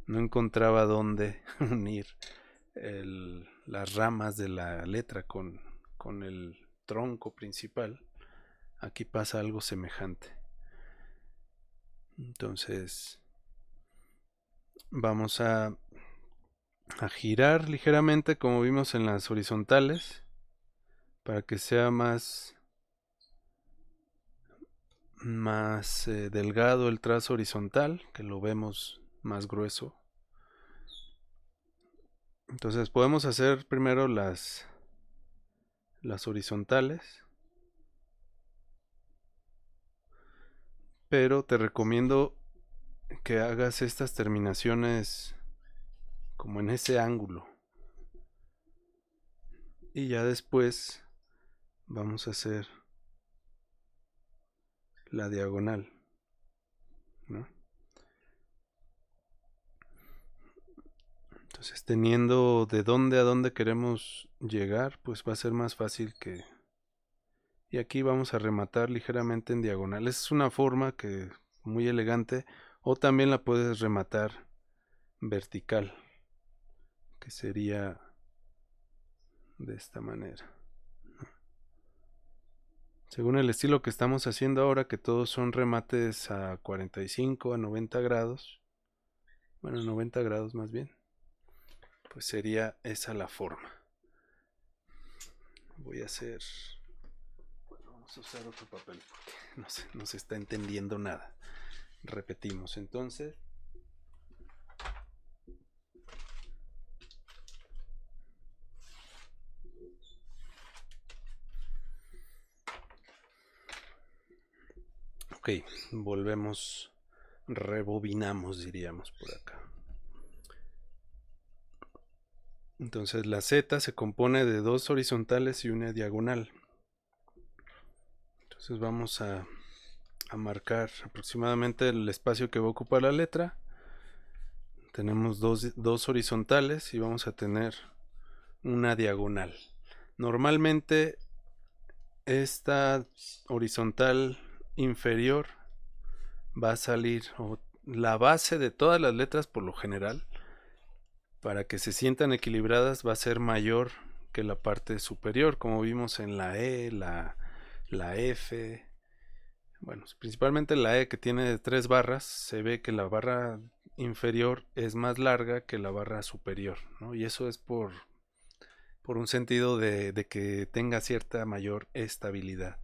No encontraba dónde unir las ramas de la letra con el tronco principal. Aquí pasa algo semejante. Entonces vamos a girar ligeramente como vimos en las horizontales para que sea más delgado el trazo horizontal, que lo vemos más grueso. Entonces podemos hacer primero las horizontales, pero te recomiendo que hagas estas terminaciones como en ese ángulo. Y ya después vamos a hacer la diagonal, ¿no? Entonces, teniendo de dónde a dónde queremos llegar, pues va a ser más fácil que... Y aquí vamos a rematar ligeramente en diagonal. Es una forma que muy elegante, o también la puedes rematar vertical, que sería de esta manera. Según el estilo que estamos haciendo ahora, que todos son remates a 45, a 90 grados, bueno, 90 grados más bien, pues sería esa la forma. Voy a hacer... Bueno, vamos a usar otro papel porque no se está entendiendo nada. Repetimos entonces. Ok, volvemos, rebobinamos, diríamos por acá. Entonces la Z se compone de dos horizontales y una diagonal. Entonces vamos a marcar aproximadamente el espacio que va a ocupar la letra. Tenemos dos horizontales y vamos a tener una diagonal. Normalmente esta horizontal inferior va a salir, o la base de todas las letras por lo general, para que se sientan equilibradas, va a ser mayor que la parte superior, como vimos en la E, la F. Bueno, principalmente la E, que tiene 3 barras, se ve que la barra inferior es más larga que la barra superior, ¿no? Y eso es por un sentido de que tenga cierta mayor estabilidad.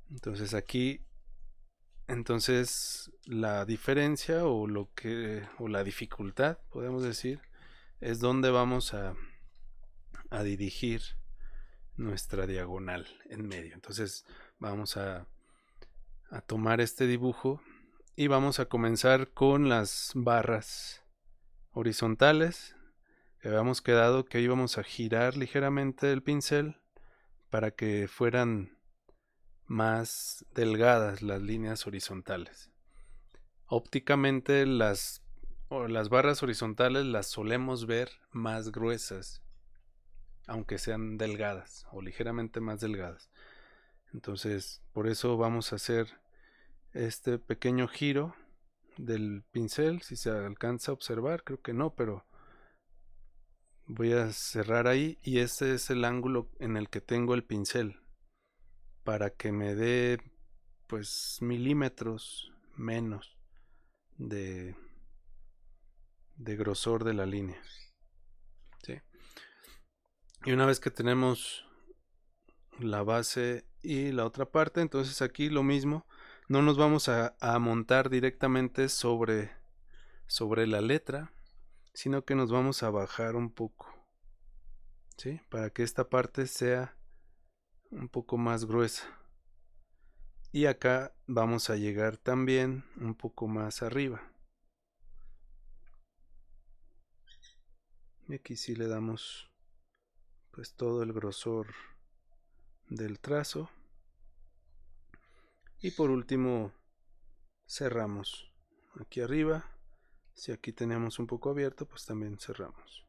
Entonces aquí, entonces la diferencia o la dificultad, podemos decir, es donde vamos a dirigir nuestra diagonal en medio. Entonces vamos a tomar este dibujo y vamos a comenzar con las barras horizontales. Habíamos quedado que íbamos a girar ligeramente el pincel para que fueran más delgadas las líneas horizontales. Ópticamente las barras horizontales las solemos ver más gruesas, aunque sean delgadas o ligeramente más delgadas. Entonces, por eso vamos a hacer este pequeño giro del pincel. Si se alcanza a observar, creo que no, pero voy a cerrar ahí, y este es el ángulo en el que tengo el pincel, para que me dé pues milímetros menos de grosor de la línea, ¿sí? Y una vez que tenemos la base y la otra parte, entonces aquí lo mismo, no nos vamos a montar directamente sobre la letra, sino que nos vamos a bajar un poco, ¿sí? Para que esta parte sea un poco más gruesa. Y acá vamos a llegar también un poco más arriba. Y aquí sí le damos pues todo el grosor del trazo. Y por último cerramos aquí arriba. Si aquí tenemos un poco abierto, pues también cerramos.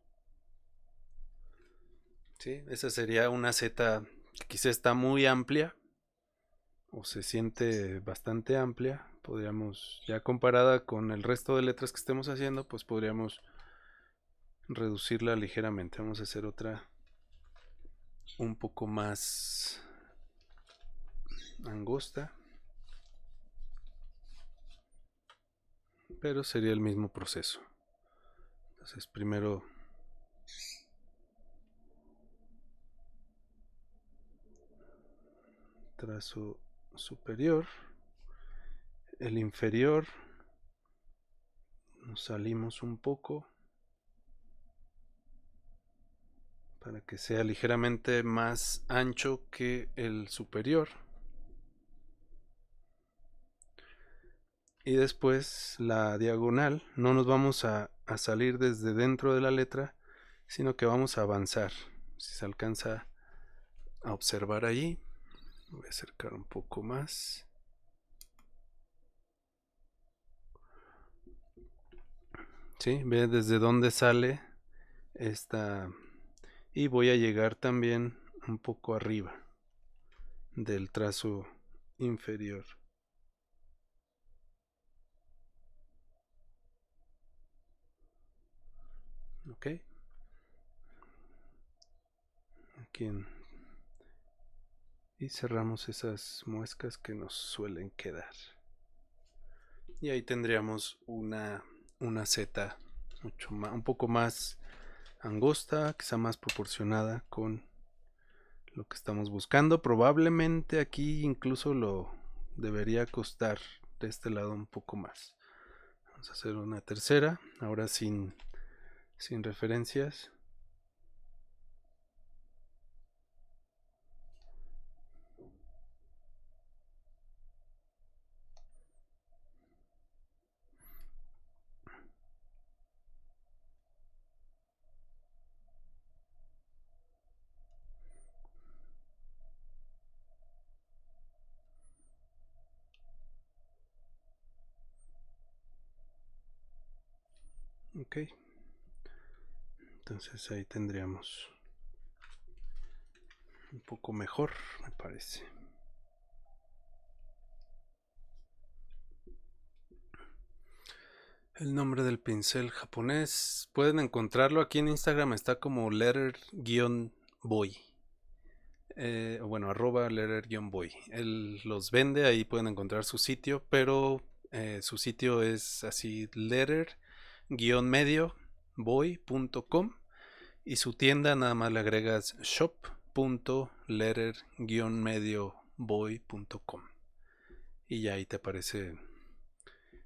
¿Sí? Esa sería una Z que quizá está muy amplia, o se siente bastante amplia. Podríamos, ya comparada con el resto de letras que estemos haciendo, pues podríamos reducirla ligeramente. Vamos a hacer otra un poco más angosta, pero sería el mismo proceso. Entonces primero trazo superior, el inferior nos salimos un poco para que sea ligeramente más ancho que el superior, y después la diagonal no nos vamos a a salir desde dentro de la letra, sino que vamos a avanzar. Si se alcanza a observar ahí, voy a acercar un poco más. ¿Sí? Ve desde dónde sale esta, y voy a llegar también un poco arriba del trazo inferior. Ok, aquí y cerramos esas muescas que nos suelen quedar, y ahí tendríamos una Z mucho más, un poco más angosta, quizá más proporcionada con lo que estamos buscando. Probablemente aquí incluso lo debería costar de este lado un poco más. Vamos a hacer una tercera, ahora sin referencias. Ok, entonces ahí tendríamos un poco mejor, me parece. El nombre del pincel japonés pueden encontrarlo aquí en Instagram, está como letter-boy. Bueno, arroba letter-boy. Él los vende, ahí pueden encontrar su sitio, pero su sitio es así letter-medio-boy.com, y su tienda nada más le agregas shop.letter-medioboy.com y ya ahí te aparece.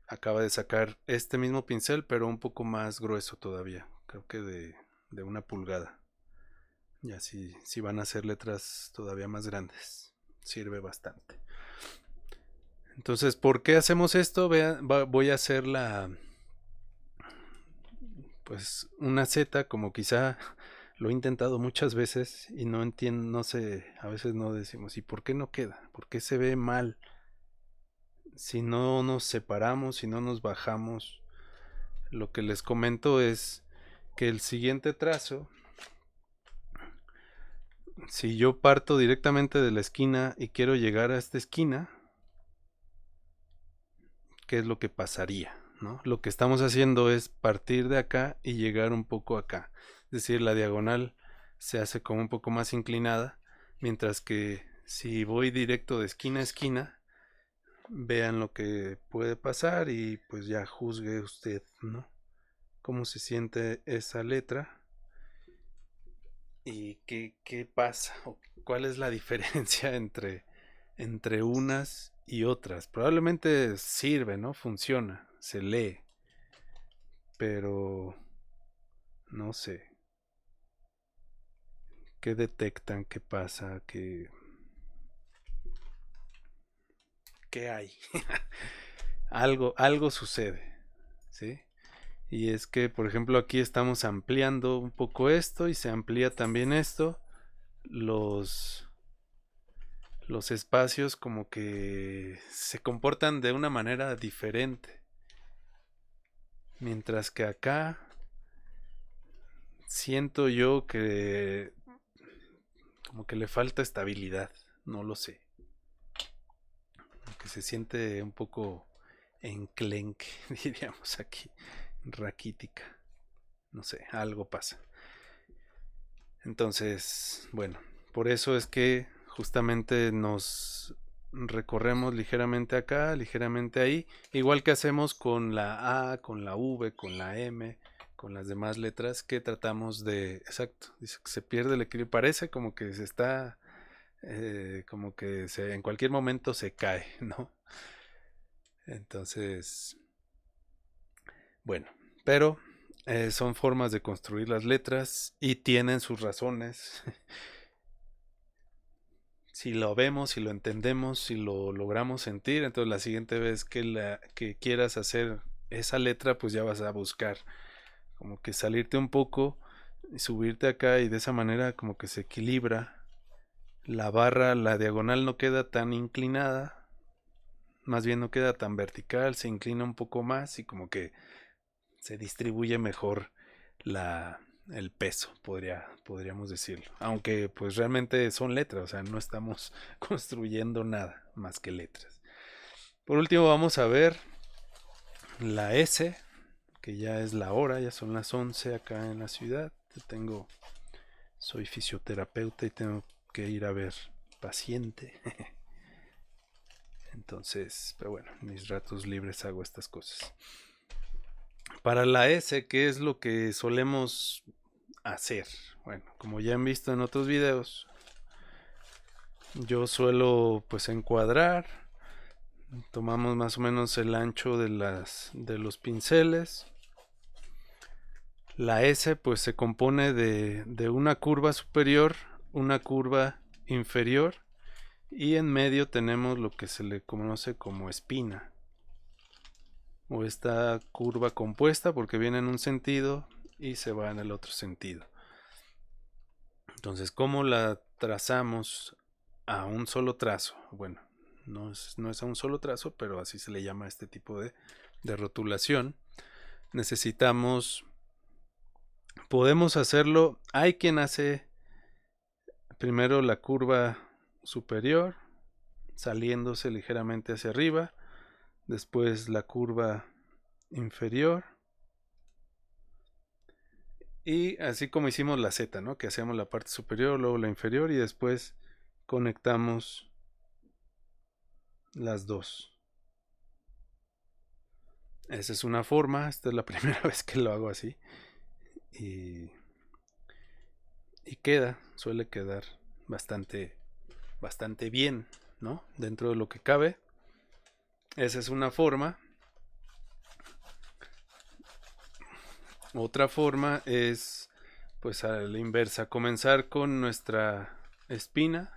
Acaba de sacar este mismo pincel, pero un poco más grueso todavía, creo que de 1 pulgada. Y así, si van a hacer letras todavía más grandes, sirve bastante. Entonces, ¿por qué hacemos esto? Voy a hacer pues una Z, como quizá lo he intentado muchas veces y no entiendo, no sé, a veces no decimos, ¿y por qué no queda? ¿Por qué se ve mal? Si no nos separamos, si no nos bajamos. Lo que les comento es que el siguiente trazo, si yo parto directamente de la esquina y quiero llegar a esta esquina, ¿qué es lo que pasaría? ¿No? Lo que estamos haciendo es partir de acá y llegar un poco acá. Es decir, la diagonal se hace como un poco más inclinada, mientras que si voy directo de esquina a esquina, vean lo que puede pasar y pues ya juzgue usted, ¿no? Cómo se siente esa letra y qué pasa, o cuál es la diferencia entre unas y otras. Probablemente sirve, ¿no? Funciona, se lee, pero no sé. ¿Qué detectan? ¿Qué pasa? ¿Qué hay? Algo sucede, ¿sí? Y es que, por ejemplo, aquí estamos ampliando un poco esto y se amplía también esto. Los, los espacios como que se comportan de una manera diferente. Mientras que acá siento yo que como que le falta estabilidad, no lo sé. Que se siente un poco enclenque, diríamos aquí, raquítica. No sé, algo pasa. Entonces, bueno, por eso es que justamente nos recorremos ligeramente acá, ligeramente ahí, igual que hacemos con la A, con la V, con la M, con las demás letras que tratamos de, exacto, dice que se pierde el equilibrio, parece como que se está, como que en cualquier momento se cae, ¿no? Entonces, bueno, pero son formas de construir las letras y tienen sus razones. Si lo vemos, si lo entendemos, si lo logramos sentir, entonces la siguiente vez que quieras hacer esa letra, pues ya vas a buscar. como que salirte un poco y subirte acá, y de esa manera como que se equilibra la barra, la diagonal no queda tan inclinada, más bien no queda tan vertical, se inclina un poco más y como que se distribuye mejor la, el peso, podríamos decirlo. Aunque pues realmente son letras, o sea, no estamos construyendo nada más que letras. Por último vamos a ver la S, que ya es la hora, ya son las 11 acá en la ciudad. Soy fisioterapeuta y tengo que ir a ver paciente. Entonces, pero bueno, en mis ratos libres hago estas cosas. Para la S, ¿qué es lo que solemos hacer? Bueno, como ya han visto en otros videos, yo suelo pues encuadrar, tomamos más o menos el ancho de los pinceles. La S pues se compone de una curva superior, una curva inferior, y en medio tenemos lo que se le conoce como espina, o esta curva compuesta, porque viene en un sentido y se va en el otro sentido. Entonces, ¿cómo la trazamos a un solo trazo? Bueno, no es a un solo trazo, pero así se le llama a este tipo de rotulación. Podemos hacerlo, hay quien hace primero la curva superior, saliéndose ligeramente hacia arriba, después la curva inferior, y así como hicimos la Z, ¿no? Que hacemos la parte superior, luego la inferior, y después conectamos las dos. Esa es una forma, esta es la primera vez que lo hago así. Y, y suele quedar bastante bien, ¿no? Dentro de lo que cabe. Esa es una forma. Otra forma es, pues a la inversa, comenzar con nuestra espina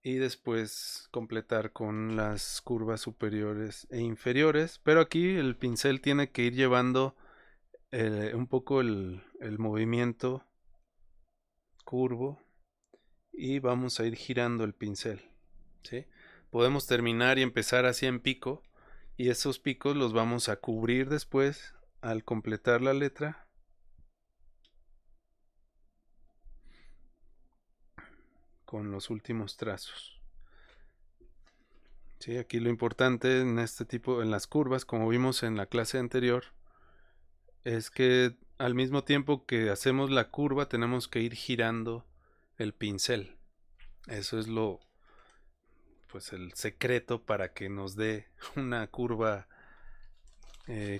y después completar con las curvas superiores e inferiores, pero aquí el pincel tiene que ir llevando un poco el movimiento curvo, y vamos a ir girando el pincel, ¿sí? Podemos terminar y empezar así en pico, y esos picos los vamos a cubrir después al completar la letra con los últimos trazos. Sí, aquí lo importante en en las curvas, como vimos en la clase anterior, es que al mismo tiempo que hacemos la curva tenemos que ir girando el pincel. Eso es pues el secreto para que nos dé una curva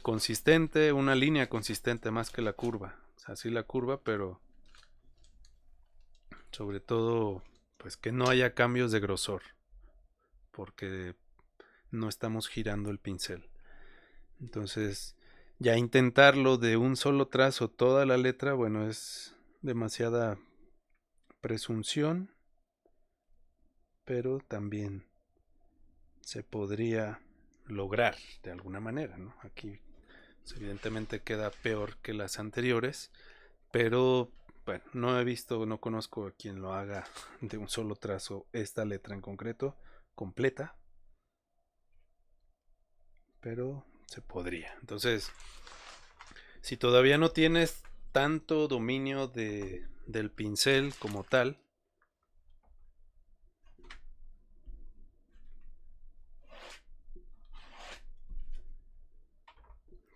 consistente, una línea consistente más que la curva. O sea, sí la curva, pero sobre todo pues que no haya cambios de grosor, porque no estamos girando el pincel. Entonces, ya intentarlo de un solo trazo toda la letra, bueno, es demasiada presunción, pero también se podría lograr de alguna manera, ¿no? Aquí pues, evidentemente queda peor que las anteriores, pero bueno, no conozco a quien lo haga de un solo trazo esta letra en concreto, completa, pero se podría. Entonces, si todavía no tienes tanto dominio del pincel como tal,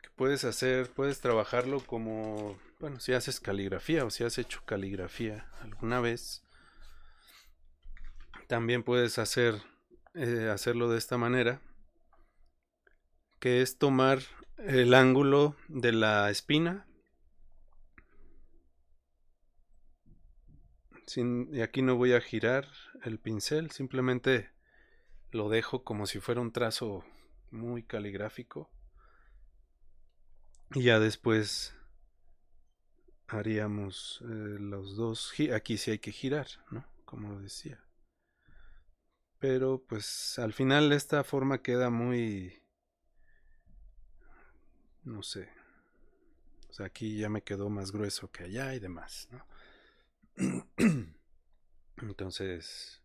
¿qué puedes hacer? Puedes trabajarlo como, bueno, si haces caligrafía o si has hecho caligrafía alguna vez, también puedes hacerlo de esta manera, que es tomar el ángulo de la espina. Y aquí no voy a girar el pincel, simplemente lo dejo como si fuera un trazo muy caligráfico. Y ya después haríamos los dos. Aquí sí hay que girar, ¿no? Como lo decía. Pero pues al final esta forma queda muy, no sé, o sea, aquí ya me quedó más grueso que allá y demás, ¿no? Entonces,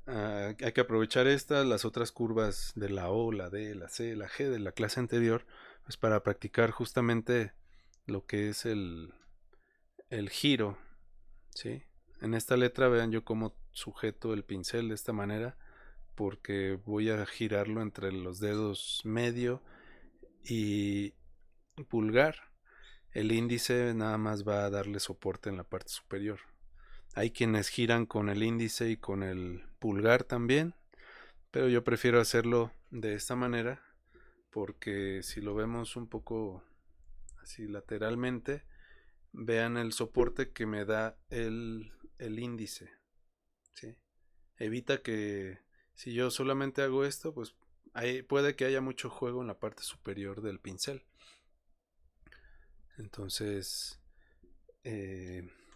hay que aprovechar estas, las otras curvas de la O, la D, la C, la G de la clase anterior, pues para practicar justamente lo que es el giro, ¿sí? En esta letra vean yo cómo sujeto el pincel de esta manera, porque voy a girarlo entre los dedos medio y pulgar. El índice nada más va a darle soporte en la parte superior. Hay quienes giran con el índice y con el pulgar también, pero yo prefiero hacerlo de esta manera porque si lo vemos un poco así lateralmente, vean el soporte que me da el índice, ¿sí? Evita que si yo solamente hago esto, pues puede que haya mucho juego en la parte superior del pincel. Entonces,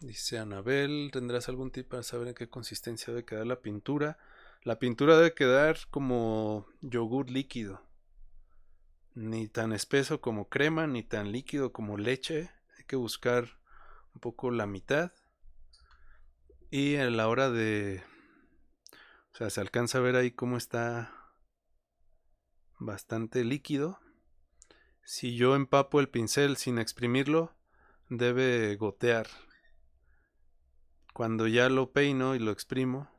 dice Anabel, ¿tendrás algún tip para saber en qué consistencia debe quedar la pintura? La pintura debe quedar como yogur líquido, ni tan espeso como crema, ni tan líquido como leche. Hay que buscar un poco la mitad. Y a la hora de... O sea, se alcanza a ver ahí cómo está bastante líquido. Si yo empapo el pincel sin exprimirlo, debe gotear. Cuando ya lo peino y lo exprimo,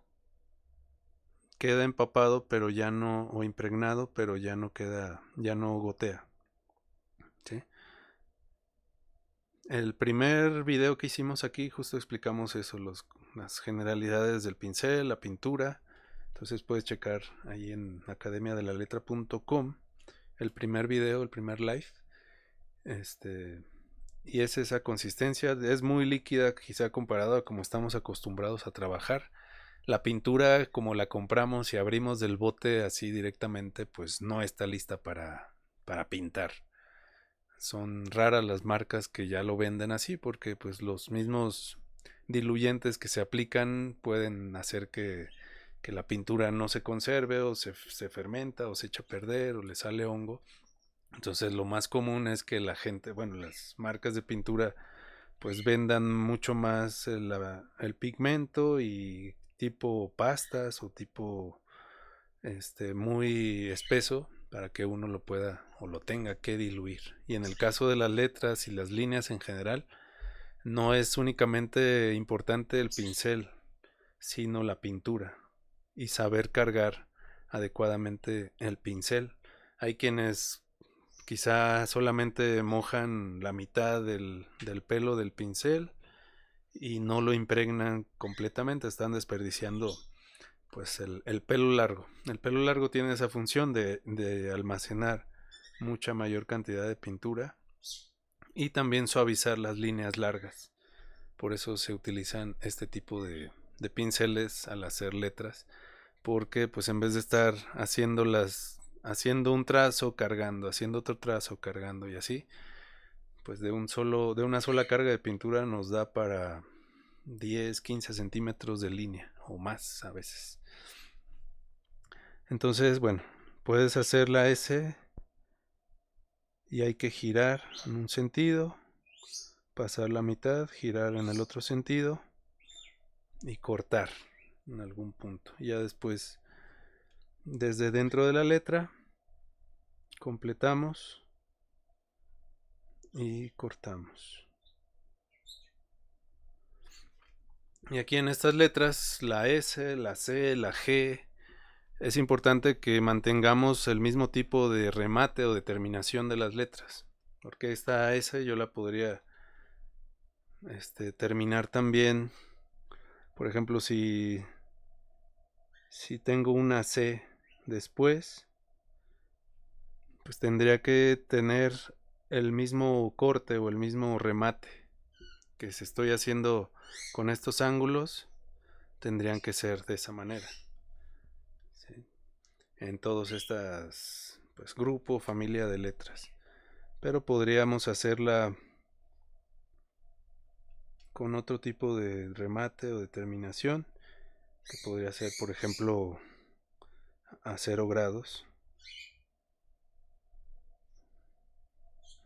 queda empapado, pero ya no, o impregnado, pero ya no queda, ya no gotea. ¿Sí? El primer video que hicimos aquí justo explicamos eso, las generalidades del pincel, la pintura. Entonces puedes checar ahí en academiadelaletra.com el primer video, el primer live. Y es esa consistencia, es muy líquida quizá comparado a como estamos acostumbrados a trabajar. La pintura como la compramos y abrimos del bote así directamente, pues no está lista para pintar. Son raras las marcas que ya lo venden así porque pues los mismos diluyentes que se aplican pueden hacer que la pintura no se conserve o se fermenta o se echa a perder o le sale hongo. Entonces lo más común es que la gente, bueno, las marcas de pintura pues vendan mucho más el pigmento y tipo pastas o tipo muy espeso para que uno lo pueda o lo tenga que diluir. Y en el caso de las letras y las líneas en general, no es únicamente importante el pincel, sino la pintura y saber cargar adecuadamente el pincel. Hay quienes quizá solamente mojan la mitad del pelo del pincel y no lo impregnan completamente, están desperdiciando pues el pelo largo. El pelo largo tiene esa función de almacenar mucha mayor cantidad de pintura y también suavizar las líneas largas. Por eso se utilizan este tipo de pinceles al hacer letras, porque pues en vez de estar haciendo un trazo cargando, haciendo otro trazo cargando y así, pues de una sola carga de pintura nos da para 10, 15 centímetros de línea o más a veces. Entonces, bueno, puedes hacer la S y hay que girar en un sentido, pasar la mitad, girar en el otro sentido y cortar en algún punto. Y ya después, desde dentro de la letra, completamos y cortamos. Y aquí en estas letras, la S, la C, la G, es importante que mantengamos el mismo tipo de remate o de terminación de las letras. Porque esta S yo la podría terminar también, por ejemplo, si tengo una C después, pues tendría que tener el mismo corte o el mismo remate que si estoy haciendo con estos ángulos, tendrían que ser de esa manera. ¿Sí? En todos estas, pues, grupo, familia de letras. Pero podríamos hacerla con otro tipo de remate o de terminación, que podría ser, por ejemplo, a 0 grados.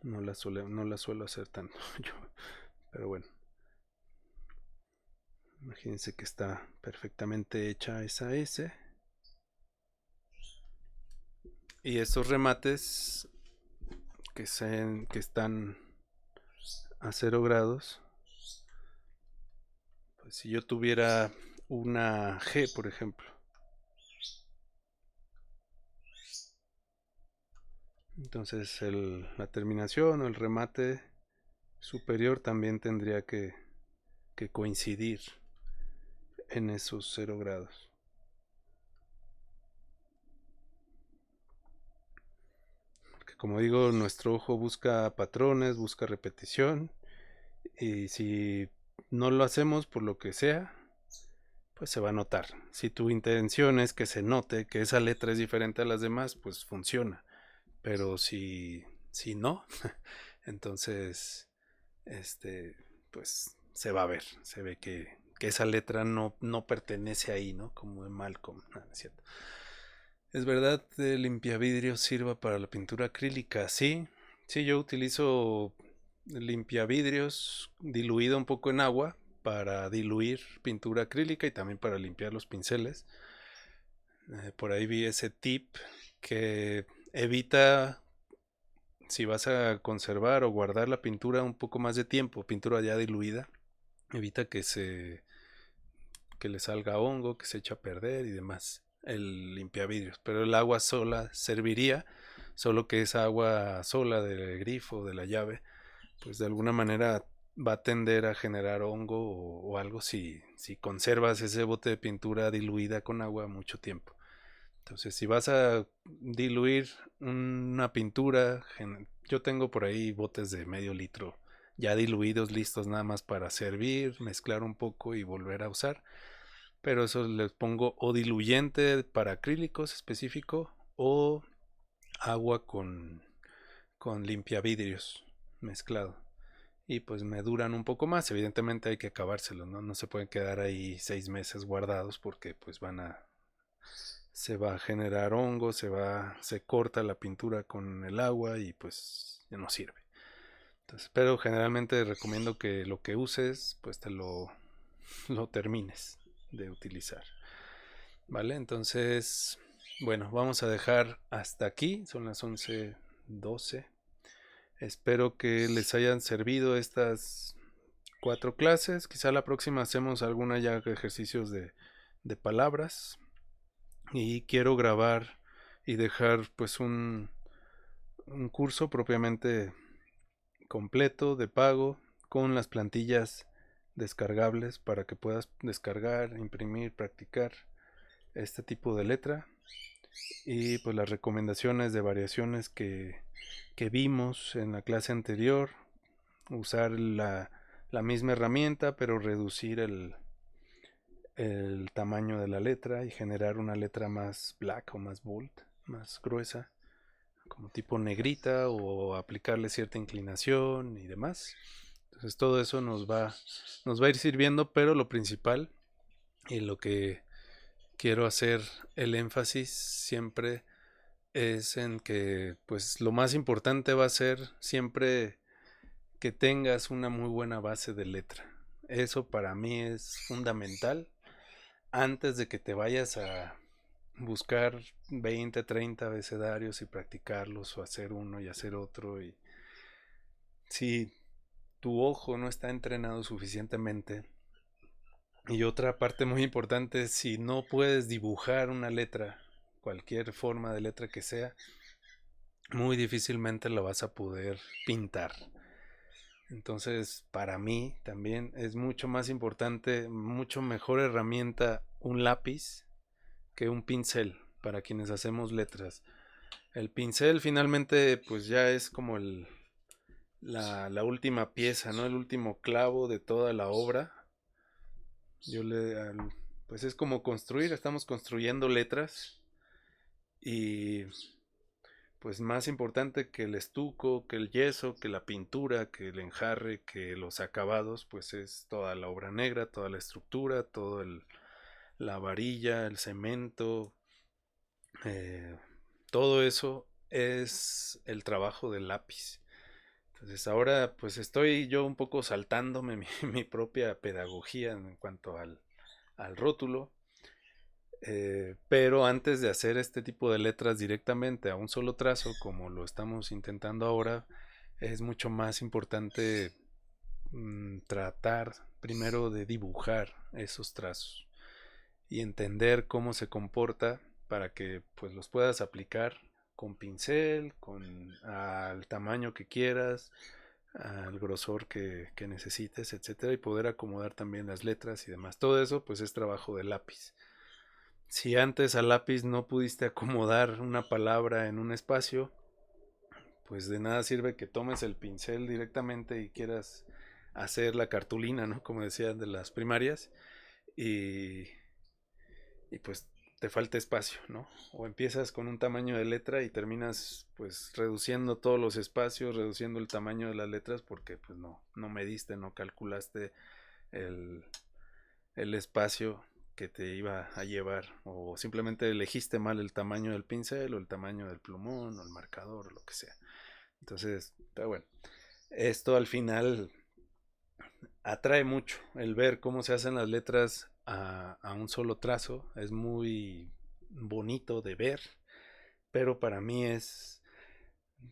No la suelo hacer tanto yo. Pero bueno, imagínense que está perfectamente hecha esa S. Y estos remates que están a 0 grados, pues si yo tuviera una G, por ejemplo, entonces la terminación o el remate superior también tendría que coincidir en esos 0 grados. Porque como digo, nuestro ojo busca patrones, busca repetición, y si no lo hacemos por lo que sea, pues se va a notar. Si tu intención es que se note que esa letra es diferente a las demás, pues funciona. Pero si no, entonces, este, pues se va a ver, se ve que esa letra no pertenece ahí, ¿no? Como en Malcolm, ¿no? ¿Es cierto? ¿Es verdad que el limpiavidrios sirva para la pintura acrílica? Sí, sí, yo utilizo limpiavidrios diluido un poco en agua para diluir pintura acrílica y también para limpiar los pinceles. Por ahí vi ese tip que evita, si vas a conservar o guardar la pintura un poco más de tiempo, pintura ya diluida, evita que le salga hongo, que se echa a perder y demás el limpiavidrios. Pero el agua sola serviría, solo que esa agua sola del grifo, de la llave, pues de alguna manera va a tender a generar hongo o algo si conservas ese bote de pintura diluida con agua mucho tiempo. Entonces, si vas a diluir una pintura, yo tengo por ahí botes de medio litro ya diluidos, listos nada más para servir, mezclar un poco y volver a usar. Pero eso les pongo o diluyente para acrílicos específico o agua con limpiavidrios mezclado. Y pues me duran un poco más. Evidentemente hay que acabárselos, ¿no? No se pueden quedar ahí 6 meses guardados porque pues se va a generar hongo, se corta la pintura con el agua y pues ya no sirve. Entonces, pero generalmente recomiendo que lo que uses, pues lo termines de utilizar. ¿Vale? Entonces, bueno, vamos a dejar hasta aquí. Son las 11:12. Espero que les hayan servido estas 4 clases. Quizá la próxima hacemos alguna ya ejercicios de palabras. Y quiero grabar y dejar pues un curso propiamente completo de pago con las plantillas descargables para que puedas descargar, imprimir, practicar este tipo de letra y pues las recomendaciones de variaciones que vimos en la clase anterior, usar la misma herramienta pero reducir el tamaño de la letra y generar una letra más black o más bold, más gruesa, como tipo negrita o aplicarle cierta inclinación y demás. Entonces todo eso nos va a ir sirviendo, pero lo principal y lo que quiero hacer el énfasis siempre es en que pues lo más importante va a ser siempre que tengas una muy buena base de letra. Eso para mí es fundamental antes de que te vayas a buscar 20, 30 abecedarios y practicarlos o hacer uno y hacer otro. Y si tu ojo no está entrenado suficientemente, y otra parte muy importante, si no puedes dibujar una letra, cualquier forma de letra que sea, muy difícilmente la vas a poder pintar. Entonces, para mí también es mucho más importante, mucho mejor herramienta un lápiz que un pincel para quienes hacemos letras. El pincel finalmente pues ya es como la última pieza, ¿no? El último clavo de toda la obra. Yo pues es como construir, estamos construyendo letras y pues más importante que el estuco, que el yeso, que la pintura, que el enjarre, que los acabados, pues es toda la obra negra, toda la estructura, la varilla, el cemento, eh, todo eso es el trabajo del lápiz. Entonces ahora pues estoy yo un poco saltándome mi propia pedagogía en cuanto al rótulo. Pero antes de hacer este tipo de letras directamente a un solo trazo, como lo estamos intentando ahora, es mucho más importante tratar primero de dibujar esos trazos y entender cómo se comporta para que pues los puedas aplicar con pincel, con al tamaño que quieras, al grosor que necesites, etcétera, y poder acomodar también las letras y demás. Todo eso pues es trabajo de lápiz. Si antes al lápiz no pudiste acomodar una palabra en un espacio, pues de nada sirve que tomes el pincel directamente y quieras hacer la cartulina, ¿no? Como decían de las primarias, y, y pues te falta espacio, ¿no? O empiezas con un tamaño de letra y terminas pues reduciendo todos los espacios, reduciendo el tamaño de las letras porque pues no mediste, no calculaste el, el espacio que te iba a llevar, o simplemente elegiste mal el tamaño del pincel o el tamaño del plumón o el marcador o lo que sea. Entonces, está bueno. Esto al final atrae mucho el ver cómo se hacen las letras a un solo trazo. Es muy bonito de ver, pero para mí es,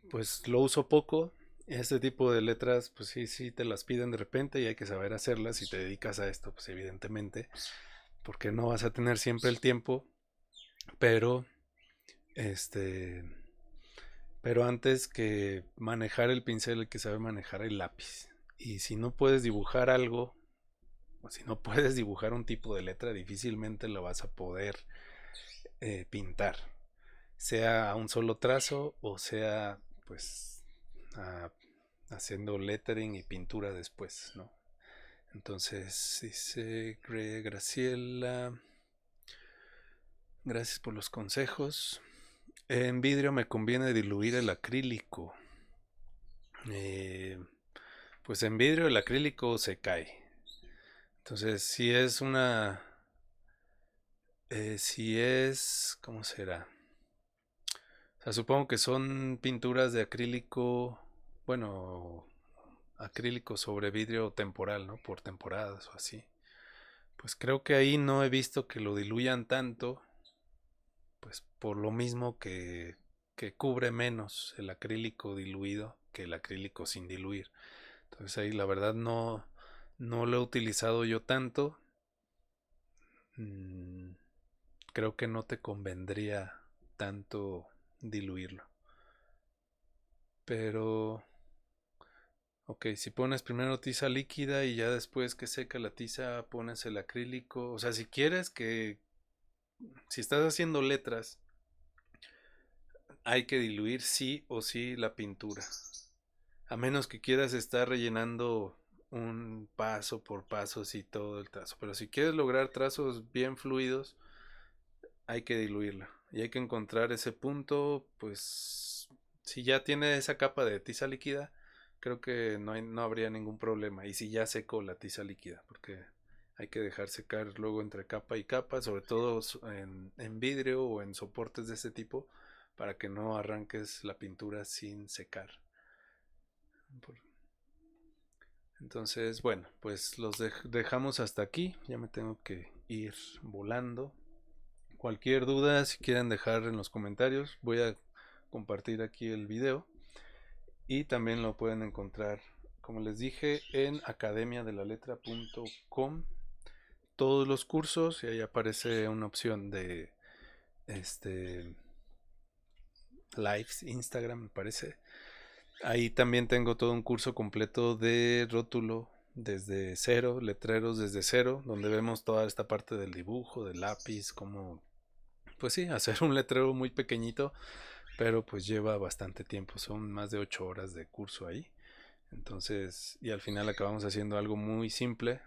pues lo uso poco. Este tipo de letras, pues sí te las piden de repente y hay que saber hacerlas. Si te dedicas a esto, pues evidentemente, porque no vas a tener siempre el tiempo, pero este, pero antes que manejar el pincel hay que saber manejar el lápiz. Y si no puedes dibujar algo, o si no puedes dibujar un tipo de letra, difícilmente lo vas a poder pintar. Sea a un solo trazo o sea pues a, haciendo lettering y pintura después, ¿no? Entonces dice Graciela, gracias por los consejos. En vidrio me conviene diluir el acrílico. Eh, pues en vidrio el acrílico se cae. Entonces, si es una... si es... ¿Cómo será? O sea, supongo que son pinturas de acrílico, bueno, acrílico sobre vidrio temporal, ¿no? Por temporadas o así. Pues creo que ahí no he visto que lo diluyan tanto, pues por lo mismo que cubre menos el acrílico diluido que el acrílico sin diluir. Entonces ahí la verdad no lo he utilizado yo tanto. Mm, creo que no te convendría tanto diluirlo. Pero, ok, si pones primero tiza líquida y ya después que seca la tiza pones el acrílico. O sea, si quieres si estás haciendo letras, hay que diluir sí o sí la pintura. A menos que quieras estar rellenando un paso por paso, sí, todo el trazo. Pero si quieres lograr trazos bien fluidos, hay que diluirla. Y hay que encontrar ese punto, pues, si ya tiene esa capa de tiza líquida, creo que no habría ningún problema. Y si ya secó la tiza líquida, porque hay que dejar secar luego entre capa y capa, sobre todo en vidrio o en soportes de ese tipo, para que no arranques la pintura sin secar. Entonces, bueno, pues los dejamos hasta aquí. Ya me tengo que ir volando. Cualquier duda, si quieren dejar en los comentarios, voy a compartir aquí el video y también lo pueden encontrar, como les dije, en academiadelaletra.com. Todos los cursos y ahí aparece una opción de este lives, Instagram me parece. Ahí también tengo todo un curso completo de rótulo desde cero, letreros desde cero, donde vemos toda esta parte del dibujo, del lápiz, cómo, pues sí, hacer un letrero muy pequeñito, pero pues lleva bastante tiempo, son más de 8 horas de curso ahí. Entonces, y al final acabamos haciendo algo muy simple,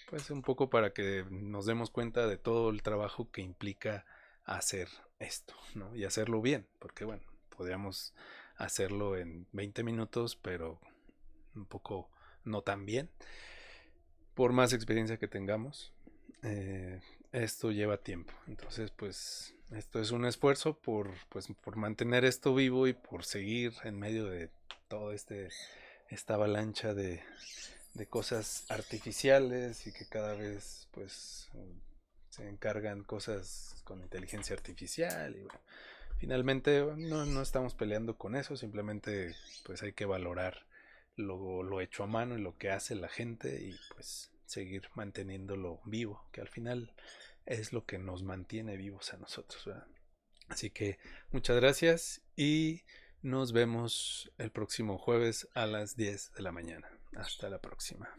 pues un poco para que nos demos cuenta de todo el trabajo que implica hacer esto, ¿no? Y hacerlo bien, porque bueno, podríamos hacerlo en 20 minutos, pero un poco no tan bien, por más experiencia que tengamos. eh, Esto lleva tiempo, entonces pues esto es un esfuerzo por mantener esto vivo y por seguir en medio de todo esta avalancha de cosas artificiales y que cada vez pues se encargan cosas con inteligencia artificial y bueno, finalmente no estamos peleando con eso, simplemente pues hay que valorar lo hecho a mano y lo que hace la gente y pues seguir manteniéndolo vivo, que al final es lo que nos mantiene vivos a nosotros, ¿verdad? Así que muchas gracias y nos vemos el próximo jueves a las 10 de la mañana. Hasta la próxima.